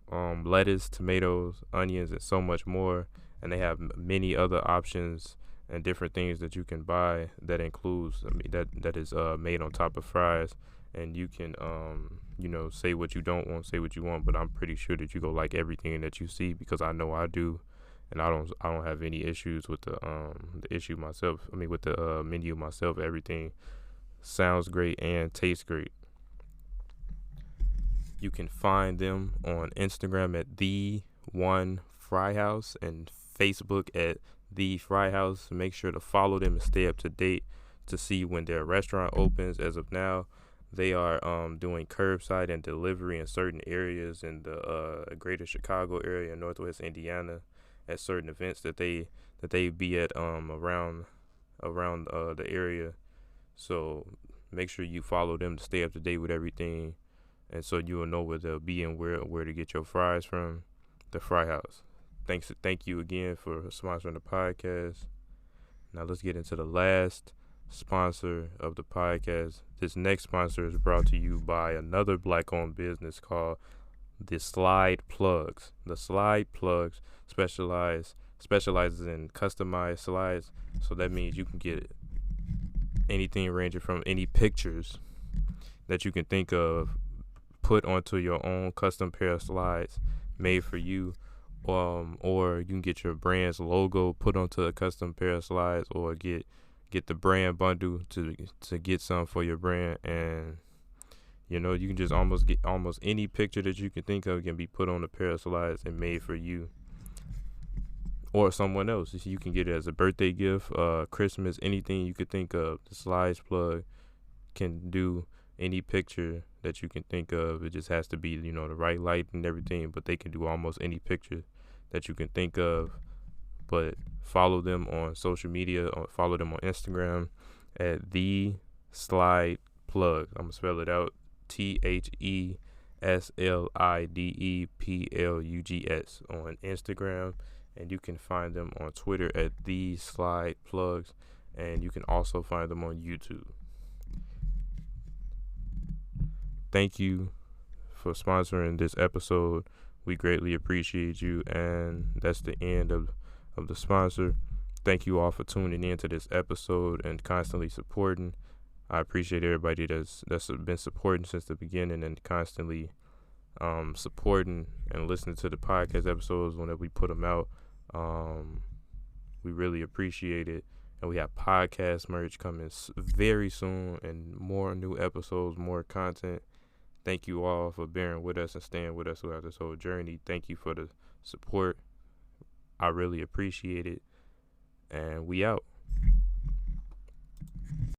lettuce, tomatoes, onions, and so much more. And they have many other options and different things that you can buy that includes that is made on top of fries. and you can say what you don't want, say what you want, but I'm pretty sure that you go like everything that you see, because I know I do, and I don't have any issues with the issue myself. I mean, with the menu myself, everything sounds great and tastes great. You can find them on Instagram at The One Fry House and Facebook at The Fry House. Make sure to follow them and stay up to date to see when their restaurant opens. As of now, they are doing curbside and delivery in certain areas in the greater Chicago area, Northwest Indiana, at certain events that they be at around the area. So make sure you follow them to stay up to date with everything, and so you will know where they'll be and where to get your fries from. The Fry House. Thank you again for sponsoring the podcast. Now let's get into the last sponsor of the podcast. This next sponsor is brought to you by another black-owned business called The Slide Plugs. The Slide Plugs specializes in customized slides, so that means you can get anything ranging from any pictures that you can think of put onto your own custom pair of slides made for you, or you can get your brand's logo put onto a custom pair of slides, or get the brand bundle to get some for your brand. And you can just get almost any picture that you can think of can be put on a pair of slides and made for you or someone else. You can get it as a birthday gift, Christmas, anything you could think of. The Slides Plug can do any picture that you can think of. It just has to be, the right light and everything, but they can do almost any picture that you can think of. But follow them on social media, follow them on Instagram at The Slide Plug. I'm going to spell it out, TheSlideplugs on Instagram, and you can find them on Twitter at The Slide Plugs, and you can also find them on YouTube. Thank you for sponsoring this episode. We greatly appreciate you, and that's the end of the sponsor. Thank you all for tuning in to this episode and constantly supporting. I appreciate everybody that's been supporting since the beginning and constantly supporting and listening to the podcast episodes whenever we put them out. We really appreciate it. And we have podcast merch coming very soon, and more new episodes, more content. Thank you all for bearing with us and staying with us throughout this whole journey. Thank you for the support. I really appreciate it. And we out.